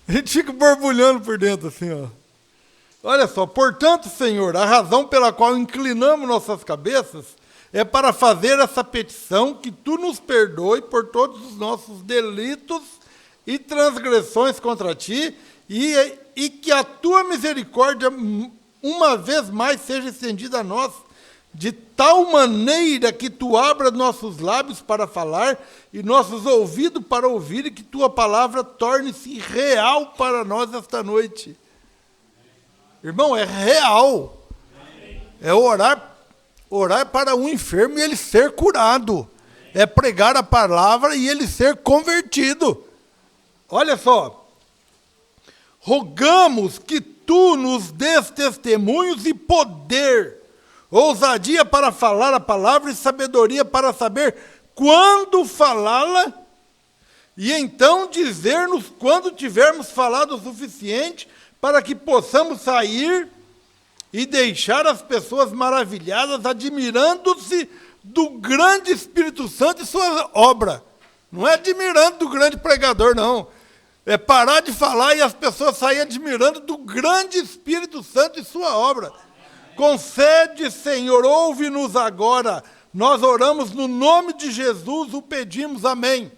A gente fica borbulhando por dentro assim, ó. Olha só, portanto, Senhor, a razão pela qual inclinamos nossas cabeças é para fazer essa petição, que Tu nos perdoe por todos os nossos delitos e transgressões contra Ti, e que a Tua misericórdia uma vez mais seja estendida a nós, de tal maneira que Tu abra nossos lábios para falar e nossos ouvidos para ouvir, e que Tua palavra torne-se real para nós esta noite. Irmão, é real. É orar para um enfermo e ele ser curado. É pregar a palavra e ele ser convertido. Olha só. Rogamos que Tu nos dês testemunhos e poder, ousadia para falar a palavra e sabedoria para saber quando falá-la, e então dizer-nos quando tivermos falado o suficiente, para que possamos sair e deixar as pessoas maravilhadas, admirando-se do grande Espírito Santo e sua obra. Não é admirando do grande pregador, não. É parar de falar e as pessoas saírem admirando do grande Espírito Santo e sua obra. Concede, Senhor, ouve-nos agora. Nós oramos no nome de Jesus, o pedimos, amém.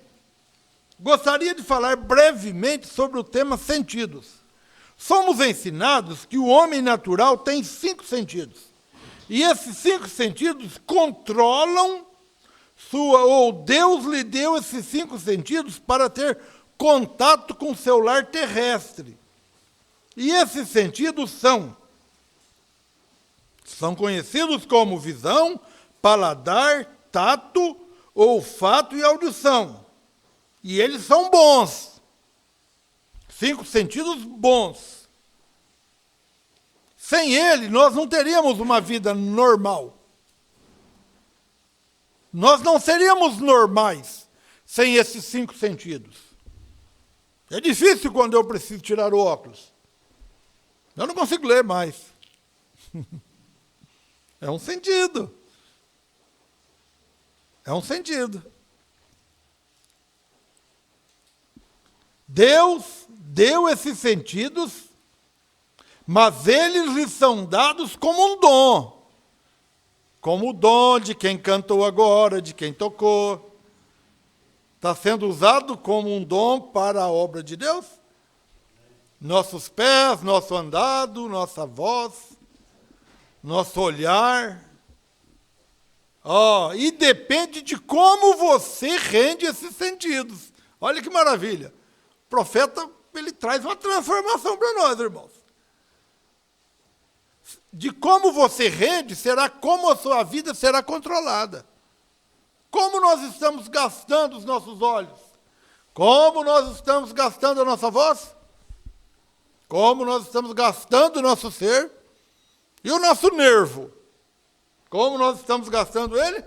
Gostaria de falar brevemente sobre o tema sentidos. Somos ensinados que o homem natural tem 5 sentidos. E esses 5 sentidos controlam ou Deus lhe deu esses 5 sentidos para ter contato com o seu lar terrestre. E esses sentidos são São conhecidos como visão, paladar, tato, olfato e audição. E eles são bons. 5 sentidos bons. Sem ele, nós não teríamos uma vida normal. Nós não seríamos normais sem esses 5 sentidos. É difícil quando eu preciso tirar o óculos. Eu não consigo ler mais. É um sentido. É um sentido. Deus deu esses sentidos, mas eles lhes são dados como um dom. Como o dom de quem cantou agora, de quem tocou. Está sendo usado como um dom para a obra de Deus? Nossos pés, nosso andado, nossa voz, nosso olhar. E depende de como você rende esses sentidos. Olha que maravilha. O profeta, ele traz uma transformação para nós, irmãos. De como você rende, será como a sua vida será controlada. Como nós estamos gastando os nossos olhos? Como nós estamos gastando a nossa voz? Como nós estamos gastando o nosso ser? E o nosso nervo? Como nós estamos gastando ele?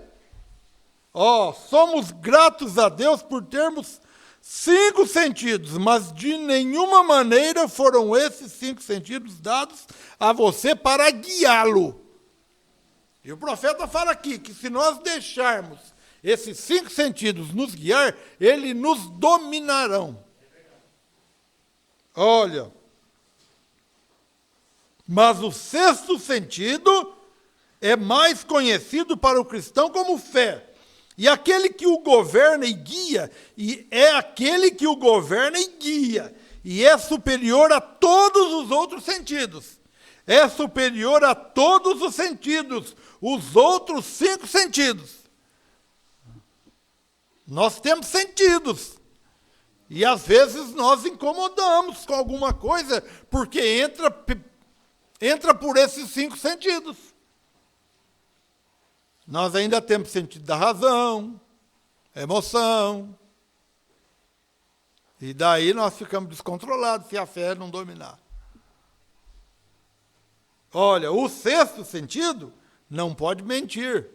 Somos gratos a Deus por termos 5 sentidos, mas de nenhuma maneira foram esses 5 sentidos dados a você para guiá-lo. E o profeta fala aqui que se nós deixarmos esses 5 sentidos nos guiar, eles nos dominarão. Olha, mas o 6º sentido é mais conhecido para o cristão como fé. E aquele que o governa e guia, e é aquele que o governa e guia, e é superior a todos os outros sentidos. É superior a todos os sentidos, os outros 5 sentidos. Nós temos sentidos. E às vezes nós incomodamos com alguma coisa, porque entra por esses 5 sentidos. Nós ainda temos sentido da razão, emoção. E daí nós ficamos descontrolados se a fé não dominar. Olha, o 6º sentido não pode mentir.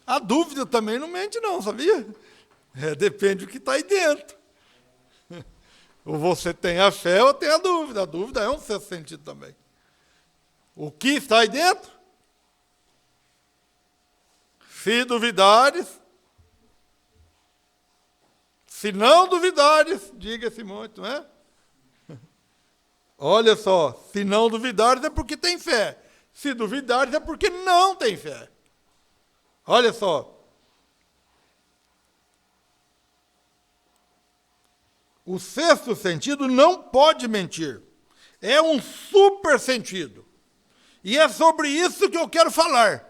A dúvida também não mente não, sabia? Depende do que está aí dentro. Ou você tem a fé ou tem a dúvida. A dúvida é um 6º sentido também. O que está aí dentro? Se duvidares, se não duvidares, diga esse monte, não é? Olha só, se não duvidares é porque tem fé. Se duvidares é porque não tem fé. Olha só. O 6º sentido não pode mentir. É um super sentido. E é sobre isso que eu quero falar.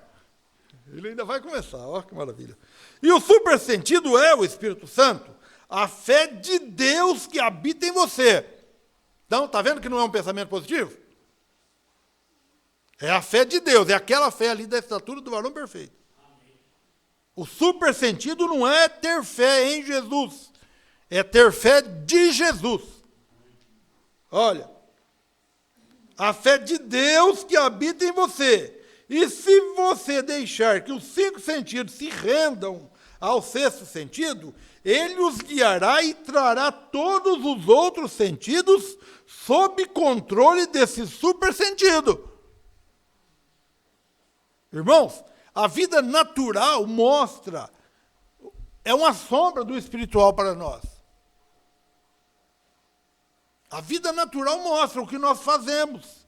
Ele ainda vai começar, olha que maravilha. E o super sentido é o Espírito Santo, a fé de Deus que habita em você. Então, está vendo que não é um pensamento positivo? É a fé de Deus, é aquela fé ali da estatura do varão perfeito. O super sentido não é ter fé em Jesus, é ter fé de Jesus. Olha. A fé de Deus que habita em você. E se você deixar que os 5 sentidos se rendam ao 6º sentido, ele os guiará e trará todos os outros sentidos sob controle desse super sentido. Irmãos, a vida natural mostra, é uma sombra do espiritual para nós. A vida natural mostra o que nós fazemos.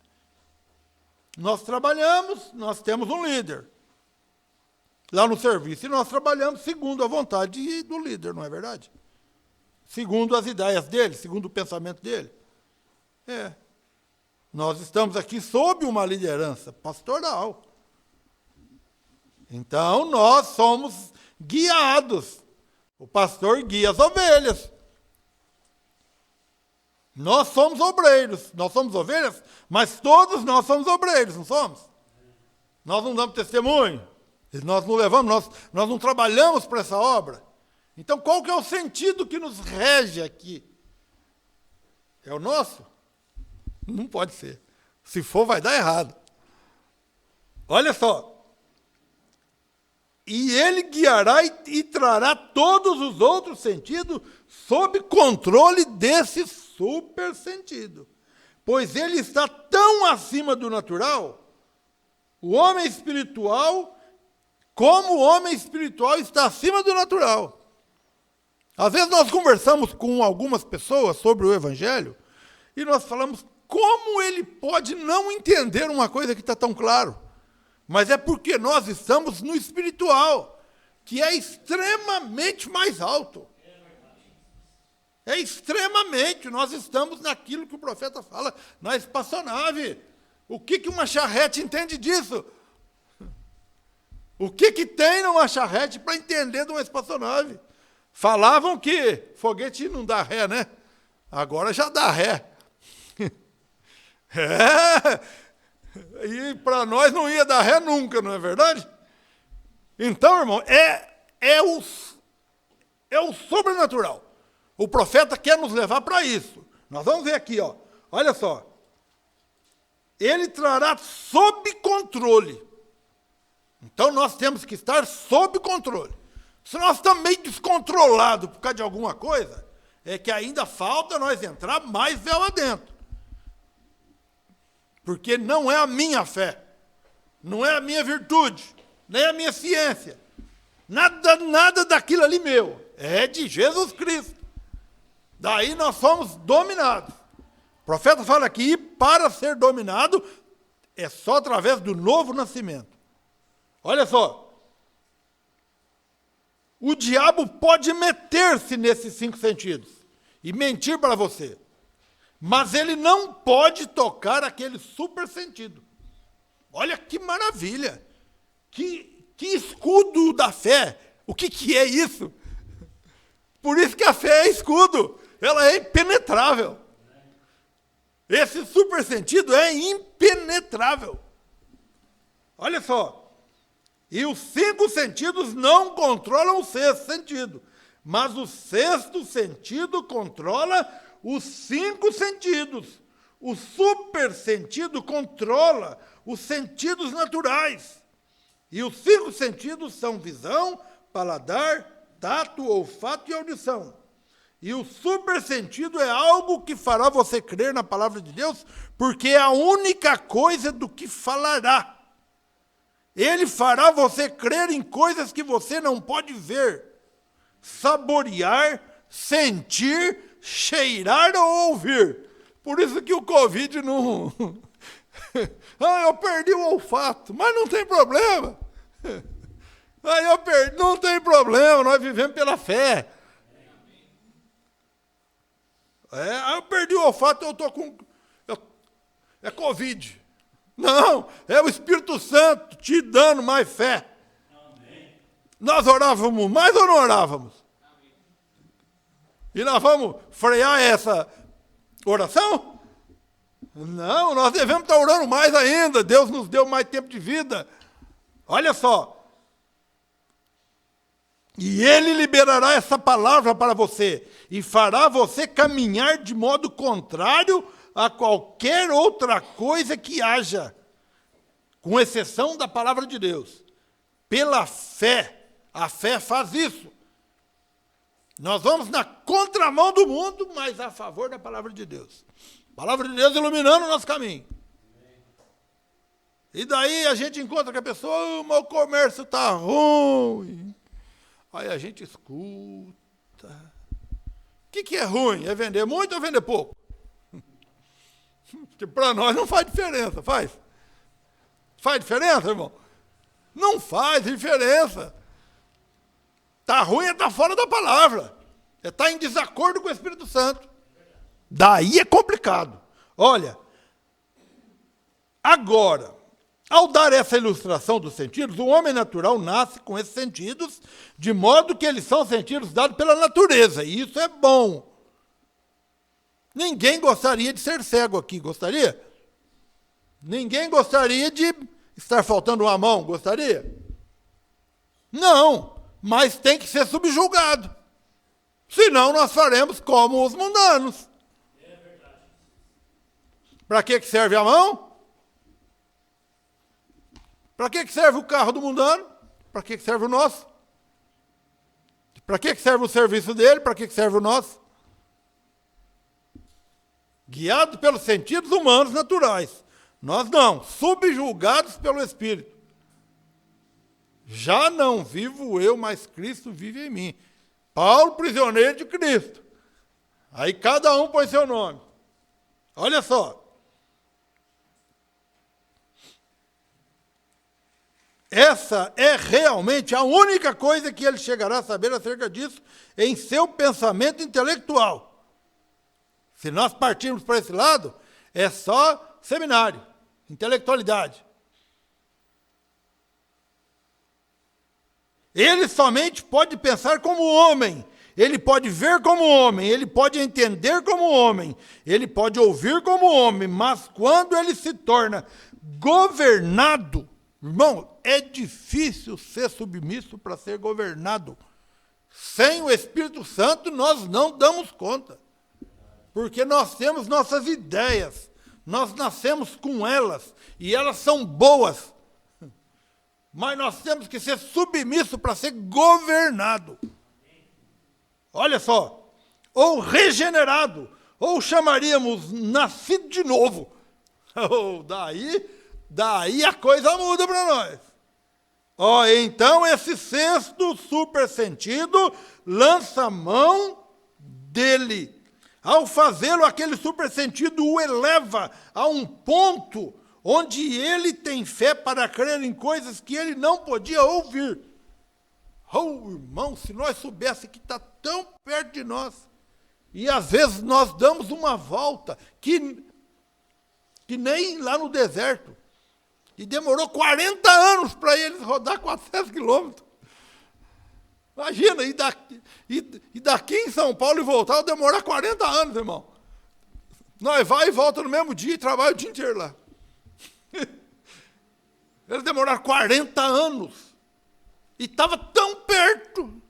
Nós trabalhamos, nós temos um líder lá no serviço. E nós trabalhamos segundo a vontade do líder, não é verdade? Segundo as ideias dele, segundo o pensamento dele. Nós estamos aqui sob uma liderança pastoral. Então, nós somos guiados. O pastor guia as ovelhas. Nós somos obreiros, nós somos ovelhas, mas todos nós somos obreiros, não somos? Nós não damos testemunho, nós não levamos, nós não trabalhamos para essa obra. Então, qual que é o sentido que nos rege aqui? É o nosso? Não pode ser. Se for, vai dar errado. Olha só. E ele guiará e trará todos os outros sentidos sob controle desse super sentido. Pois ele está tão acima do natural, o homem espiritual, como o homem espiritual está acima do natural. Às vezes nós conversamos com algumas pessoas sobre o Evangelho e nós falamos como ele pode não entender uma coisa que está tão claro. Mas é porque nós estamos no espiritual, que é extremamente mais alto. É extremamente, nós estamos naquilo que o profeta fala, na espaçonave. O que uma charrete entende disso? O que tem numa charrete para entender de uma espaçonave? Falavam que foguete não dá ré, né? Agora já dá ré. E para nós não ia dar ré nunca, não é verdade? Então, irmão, é o sobrenatural. O profeta quer nos levar para isso. Nós vamos ver aqui, ó. Olha só. Ele trará sob controle. Então nós temos que estar sob controle. Se nós estamos meio descontrolados por causa de alguma coisa, é que ainda falta nós entrar mais véu adentro. Porque não é a minha fé, não é a minha virtude, nem a minha ciência. Nada daquilo ali meu. É de Jesus Cristo. Daí nós somos dominados. O profeta fala aqui, para ser dominado, é só através do novo nascimento. Olha só. O diabo pode meter-se nesses 5 sentidos e mentir para você. Mas ele não pode tocar aquele super sentido. Olha que maravilha. Que escudo da fé. O que é isso? Por isso que a fé é escudo. Ela é impenetrável. Esse super sentido é impenetrável. Olha só. E os 5 sentidos não controlam o 6º sentido. Mas o 6º sentido controla os 5 sentidos. O super sentido controla os sentidos naturais. E os 5 sentidos são visão, paladar, tato, olfato e audição. E o super sentido é algo que fará você crer na palavra de Deus, porque é a única coisa do que falará. Ele fará você crer em coisas que você não pode ver, saborear, sentir, cheirar ou ouvir. Por isso que o Covid não... eu perdi o olfato, mas não tem problema. Não tem problema, nós vivemos pela fé. Eu perdi o olfato, eu estou com... É Covid. Não, é o Espírito Santo te dando mais fé. Amém. Nós orávamos mais ou não orávamos? Amém. E nós vamos frear essa oração? Não, nós devemos estar orando mais ainda. Deus nos deu mais tempo de vida. Olha só. E Ele liberará essa palavra para você e fará você caminhar de modo contrário a qualquer outra coisa que haja, com exceção da palavra de Deus. Pela fé, a fé faz isso. Nós vamos na contramão do mundo, mas a favor da palavra de Deus. A palavra de Deus iluminando o nosso caminho. E daí a gente encontra que a pessoa, o meu comércio está ruim. Aí a gente escuta. O que é ruim? É vender muito ou vender pouco? Para nós não faz diferença, faz? Faz diferença, irmão? Não faz diferença. Está ruim é estar fora da palavra. É estar em desacordo com o Espírito Santo. Daí é complicado. Olha, agora, ao dar essa ilustração dos sentidos, o homem natural nasce com esses sentidos, de modo que eles são sentidos dados pela natureza, e isso é bom. Ninguém gostaria de ser cego aqui, gostaria? Ninguém gostaria de estar faltando uma mão, gostaria? Não, mas tem que ser subjugado. Senão nós faremos como os mundanos. Para que serve a mão? Para que serve o carro do mundano? Para que serve o nosso? Para que serve o serviço dele? Para que serve o nosso? Guiado pelos sentidos humanos naturais. Nós não, subjugados pelo Espírito. Já não vivo eu, mas Cristo vive em mim. Paulo, prisioneiro de Cristo. Aí cada um põe seu nome. Olha só. Essa é realmente a única coisa que ele chegará a saber acerca disso em seu pensamento intelectual. Se nós partirmos para esse lado, é só seminário, intelectualidade. Ele somente pode pensar como homem, ele pode ver como homem, ele pode entender como homem, ele pode ouvir como homem, mas quando ele se torna governado, irmão, é difícil ser submisso para ser governado. Sem o Espírito Santo, nós não damos conta. Porque nós temos nossas ideias, nós nascemos com elas, e elas são boas. Mas nós temos que ser submissos para ser governado. Olha só, ou regenerado, ou chamaríamos nascido de novo. Oh, daí a coisa muda para nós. Oh, então esse sexto supersentido lança a mão dele. Ao fazê-lo, aquele supersentido o eleva a um ponto onde ele tem fé para crer em coisas que ele não podia ouvir. Oh, irmão, se nós soubéssemos que está tão perto de nós, e às vezes nós damos uma volta, que nem lá no deserto, e demorou 40 anos para eles rodar 400 quilômetros. Imagina, e daqui em São Paulo e voltar, demorar 40 anos, irmão. Nós vai e volta no mesmo dia e trabalha o dia inteiro lá. Eles demoraram 40 anos. E estava tão perto.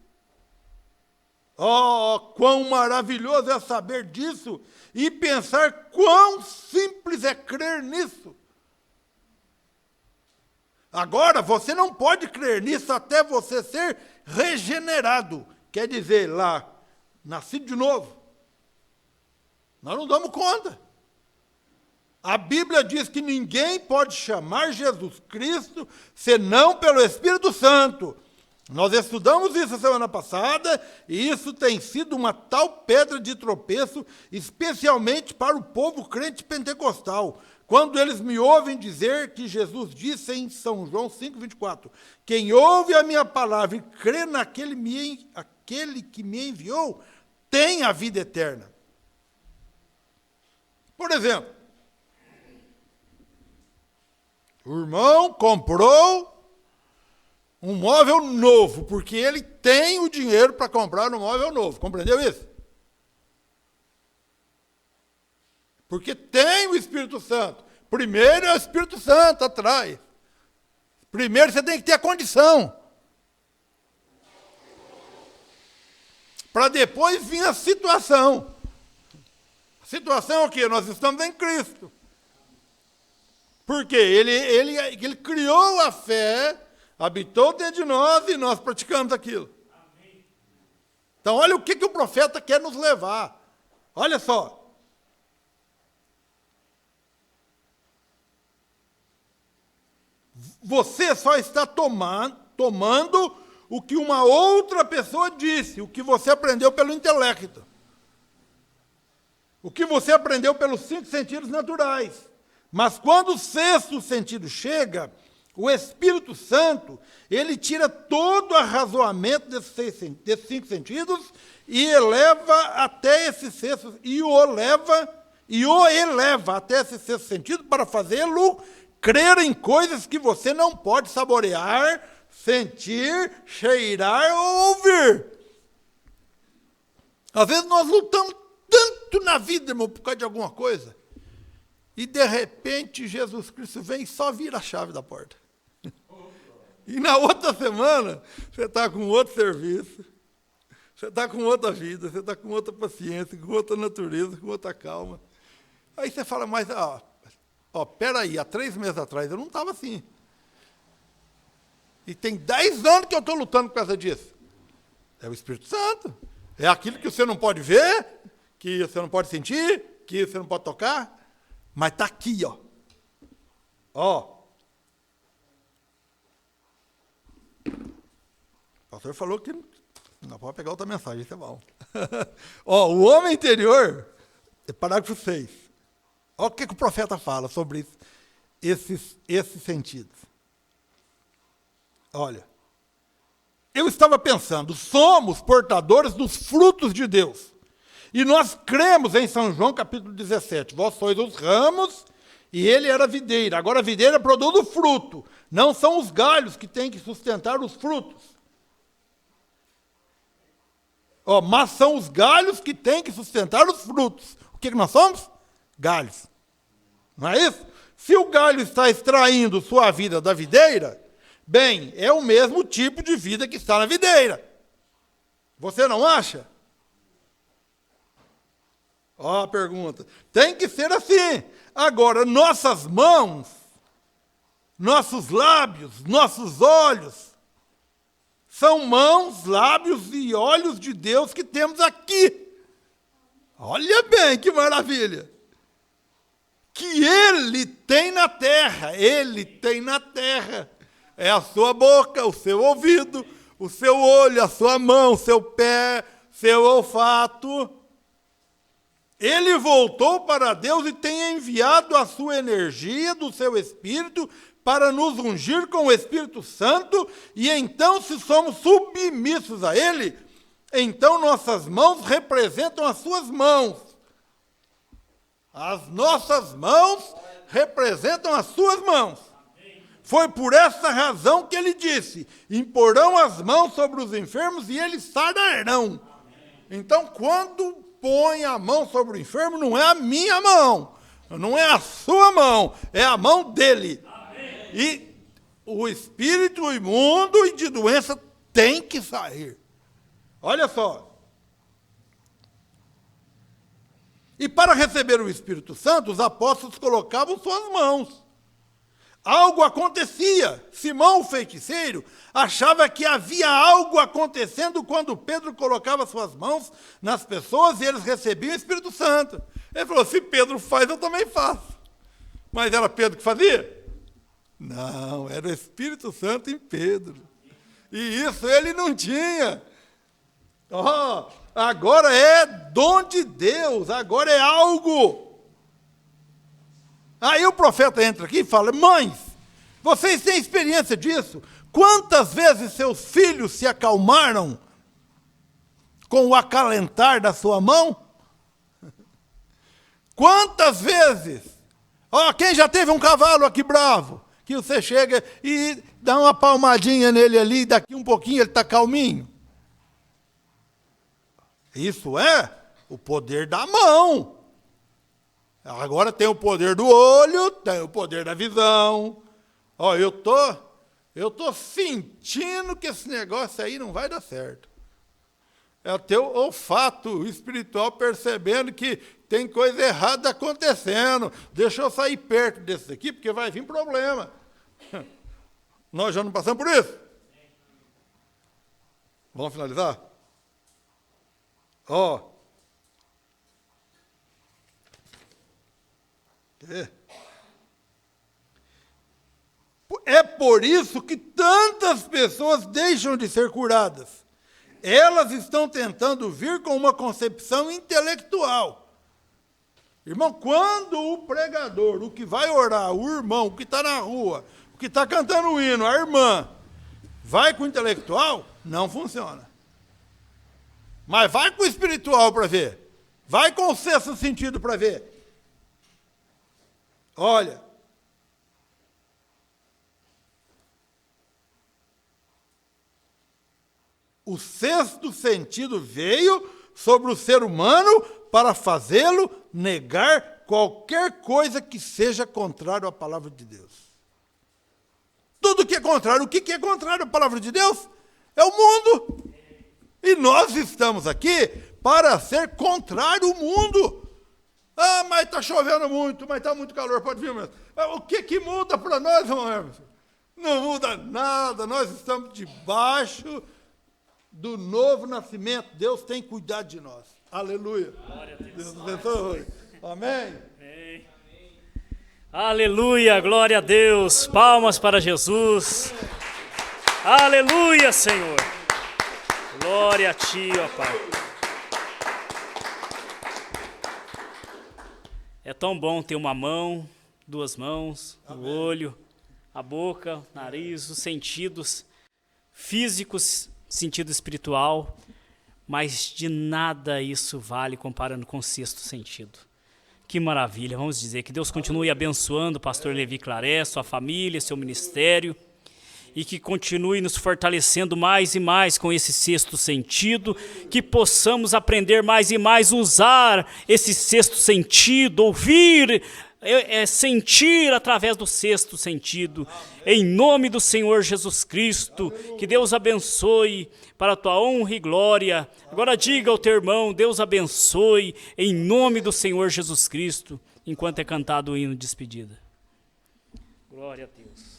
Oh, quão maravilhoso é saber disso e pensar quão simples é crer nisso. Agora, você não pode crer nisso até você ser regenerado. Quer dizer, lá, nascido de novo. Nós não damos conta. A Bíblia diz que ninguém pode chamar Jesus Cristo senão pelo Espírito Santo. Nós estudamos isso a semana passada, e isso tem sido uma tal pedra de tropeço, especialmente para o povo crente pentecostal. Quando eles me ouvem dizer que Jesus disse em São João 5,24, quem ouve a minha palavra e crê naquele que me enviou, tem a vida eterna. Por exemplo, o irmão comprou um móvel novo, porque ele tem o dinheiro para comprar um móvel novo. Compreendeu isso? Porque tem o Espírito Santo. Primeiro é o Espírito Santo atrás. Primeiro você tem que ter a condição. Para depois vir a situação. A situação é o quê? Nós estamos em Cristo. Porque ele criou a fé, habitou dentro de nós e nós praticamos aquilo. Amém. Então, olha o que o profeta quer nos levar. Olha só. Você só está tomando o que uma outra pessoa disse, o que você aprendeu pelo intelecto. O que você aprendeu pelos 5 sentidos naturais. Mas quando o 6º sentido chega, o Espírito Santo, ele tira todo o arrazoamento desses 5 sentidos e eleva até esse 6º, e o eleva até esse 6º sentido para fazê-lo crer em coisas que você não pode saborear, sentir, cheirar ou ouvir. Às vezes nós lutamos tanto tanto na vida, irmão, por causa de alguma coisa. E, de repente, Jesus Cristo vem e só vira a chave da porta. E na outra semana, você está com outro serviço, você está com outra vida, você está com outra paciência, com outra natureza, com outra calma. Aí você fala, mas, peraí, há 3 meses atrás eu não estava assim. E tem 10 anos que eu estou lutando por causa disso. É o Espírito Santo. É aquilo que você não pode ver, que você não pode sentir, que você não pode tocar. Mas está aqui, ó. O pastor falou que não pode pegar outra mensagem, isso é bom. O homem interior, parágrafo 6. Olha o que o profeta fala sobre esses sentidos. Olha, eu estava pensando, somos portadores dos frutos de Deus. E nós cremos em São João capítulo 17. Vós sois os ramos e ele era a videira. Agora a videira produz o fruto. Não são os galhos que têm que sustentar os frutos. Mas são os galhos que têm que sustentar os frutos. O que nós somos? Galhos. Não é isso? Se o galho está extraindo sua vida da videira, bem, é o mesmo tipo de vida que está na videira. Você não acha? A pergunta. Tem que ser assim. Agora, nossas mãos, nossos lábios, nossos olhos, são mãos, lábios e olhos de Deus que temos aqui. Olha bem que maravilha. Que Ele tem na terra. Ele tem na terra. É a sua boca, o seu ouvido, o seu olho, a sua mão, o seu pé, seu olfato. Ele voltou para Deus e tem enviado a sua energia do seu Espírito para nos ungir com o Espírito Santo, e então, se somos submissos a Ele, então nossas mãos representam as suas mãos. As nossas mãos representam as suas mãos. Foi por essa razão que ele disse, imporão as mãos sobre os enfermos e eles sararão. Então, quando põe a mão sobre o enfermo, não é a minha mão, não é a sua mão, é a mão dele. Amém. E o espírito imundo e de doença tem que sair. Olha só. E para receber o Espírito Santo, os apóstolos colocavam suas mãos. Algo acontecia. Simão, o feiticeiro, achava que havia algo acontecendo quando Pedro colocava suas mãos nas pessoas e eles recebiam o Espírito Santo. Ele falou, se Pedro faz, eu também faço. Mas era Pedro que fazia? Não, era o Espírito Santo em Pedro. E isso ele não tinha. Agora é dom de Deus, agora é algo. Aí o profeta entra aqui e fala, mães, vocês têm experiência disso? Quantas vezes seus filhos se acalmaram com o acalentar da sua mão? Quantas vezes? Quem já teve um cavalo aqui bravo, que você chega e dá uma palmadinha nele ali, e daqui um pouquinho ele está calminho? Isso é o poder da mão. Agora tem o poder do olho, tem o poder da visão. Eu tô sentindo que esse negócio aí não vai dar certo. É o teu olfato espiritual percebendo que tem coisa errada acontecendo. Deixa eu sair perto desse aqui, porque vai vir problema. Nós já não passamos por isso? Vamos finalizar? É por isso que tantas pessoas deixam de ser curadas. Elas estão tentando vir com uma concepção intelectual. Irmão, quando o pregador, o que vai orar, o irmão, o que está na rua, o que está cantando o hino, a irmã, vai com o intelectual, não funciona. Mas vai com o espiritual para ver. Vai com o sexto sentido para ver. Olha, o sexto sentido veio sobre o ser humano para fazê-lo negar qualquer coisa que seja contrário à palavra de Deus. Tudo que é contrário. O que é contrário à palavra de Deus? É o mundo. E nós estamos aqui para ser contrário ao mundo. Ah, mas está chovendo muito, mas está muito calor, pode vir mesmo. O que muda para nós, irmão Emerson? Não muda nada, nós estamos debaixo do novo nascimento. Deus tem cuidado de nós. Aleluia. Glória a Deus. Deus abençoe. Amém. Amém. Aleluia, glória a Deus. Palmas para Jesus. Aleluia, Senhor. Glória a Ti, ó Pai. É tão bom ter uma mão, duas mãos, o olho, a boca, o nariz, os sentidos físicos, sentido espiritual, mas de nada isso vale comparando com o sexto sentido. Que maravilha, vamos dizer, que Deus continue abençoando o pastor Levi Claré, sua família, seu ministério, e que continue nos fortalecendo mais e mais com esse sexto sentido, que possamos aprender mais e mais a usar esse sexto sentido, ouvir, sentir através do sexto sentido, em nome do Senhor Jesus Cristo. Que Deus abençoe para a tua honra e glória. Agora diga ao teu irmão, Deus abençoe em nome do Senhor Jesus Cristo, enquanto é cantado o hino de despedida. Glória a Deus.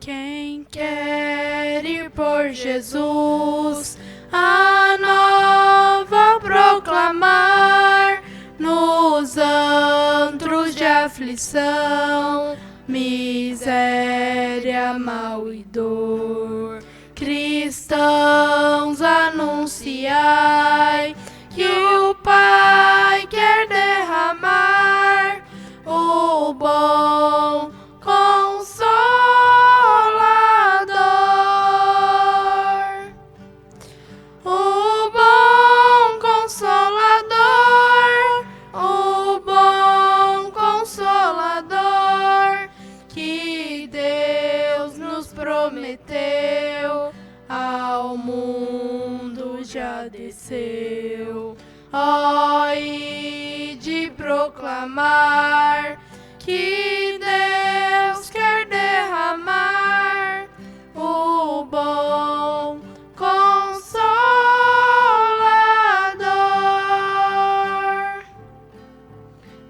Quem quer ir por Jesus, a nova proclamar, nos antros de aflição, miséria, mal e dor, cristãos, anunciai que o Pai quer derramar o bom Consolador, o bom Consolador, o bom Consolador que Deus nos prometeu, ao mundo já desceu. Ó, e de proclamar que Deus quer derramar o bom Consolador.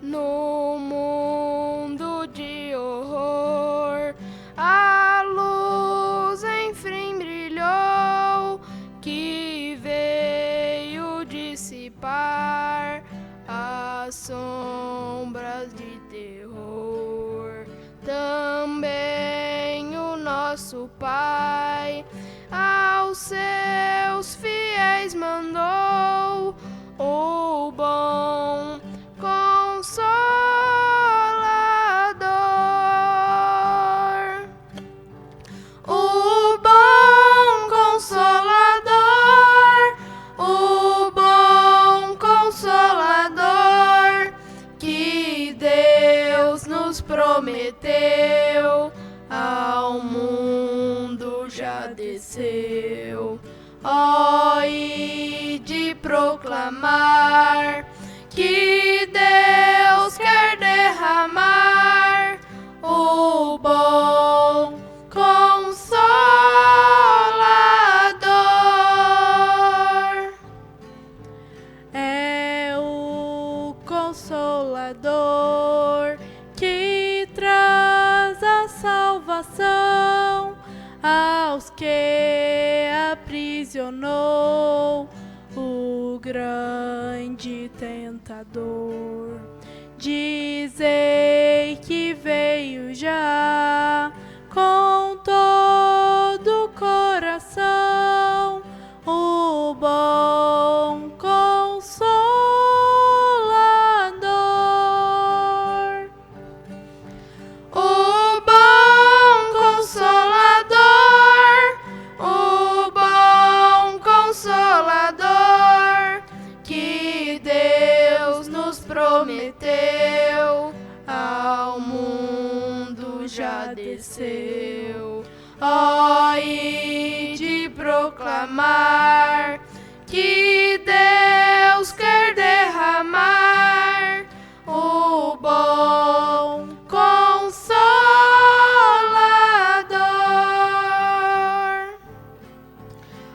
No mundo de horror, a luz enfim brilhou, que veio dissipar as sombras de terror. Também o nosso Pai aos seus fiéis mandou o bom Consolador. O bom Consolador, o bom Consolador que Deus nos prometeu, ao mundo já desceu. Ó, e de proclamar que Deus quer derramar o bom Consolador. É o Consolador que traz a salvação aos que aprisionou o grande tentador. Dizei que veio já com todo o coração o bom Consolador. ó, e de proclamar que Deus quer derramar o bom Consolador.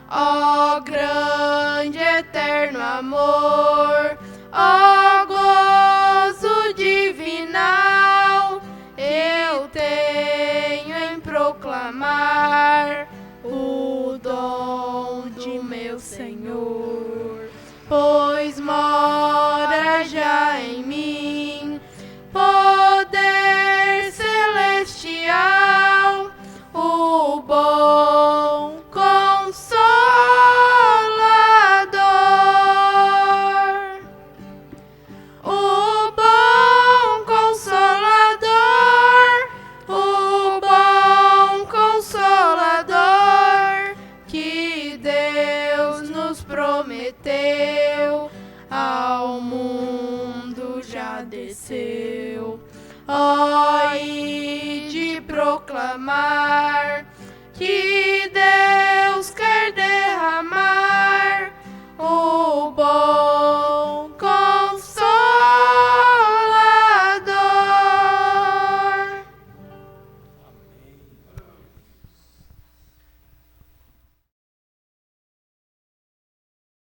Ó grande eterno amor, ó gozo divinal, eu tenho em proclamar o dom de meu Senhor, pois mora já em mim poder celestial, o bom Consolador. O bom Consolador, o bom Consolador, que Deus nos prometeu, ao mundo já desceu, ó, e de proclamar que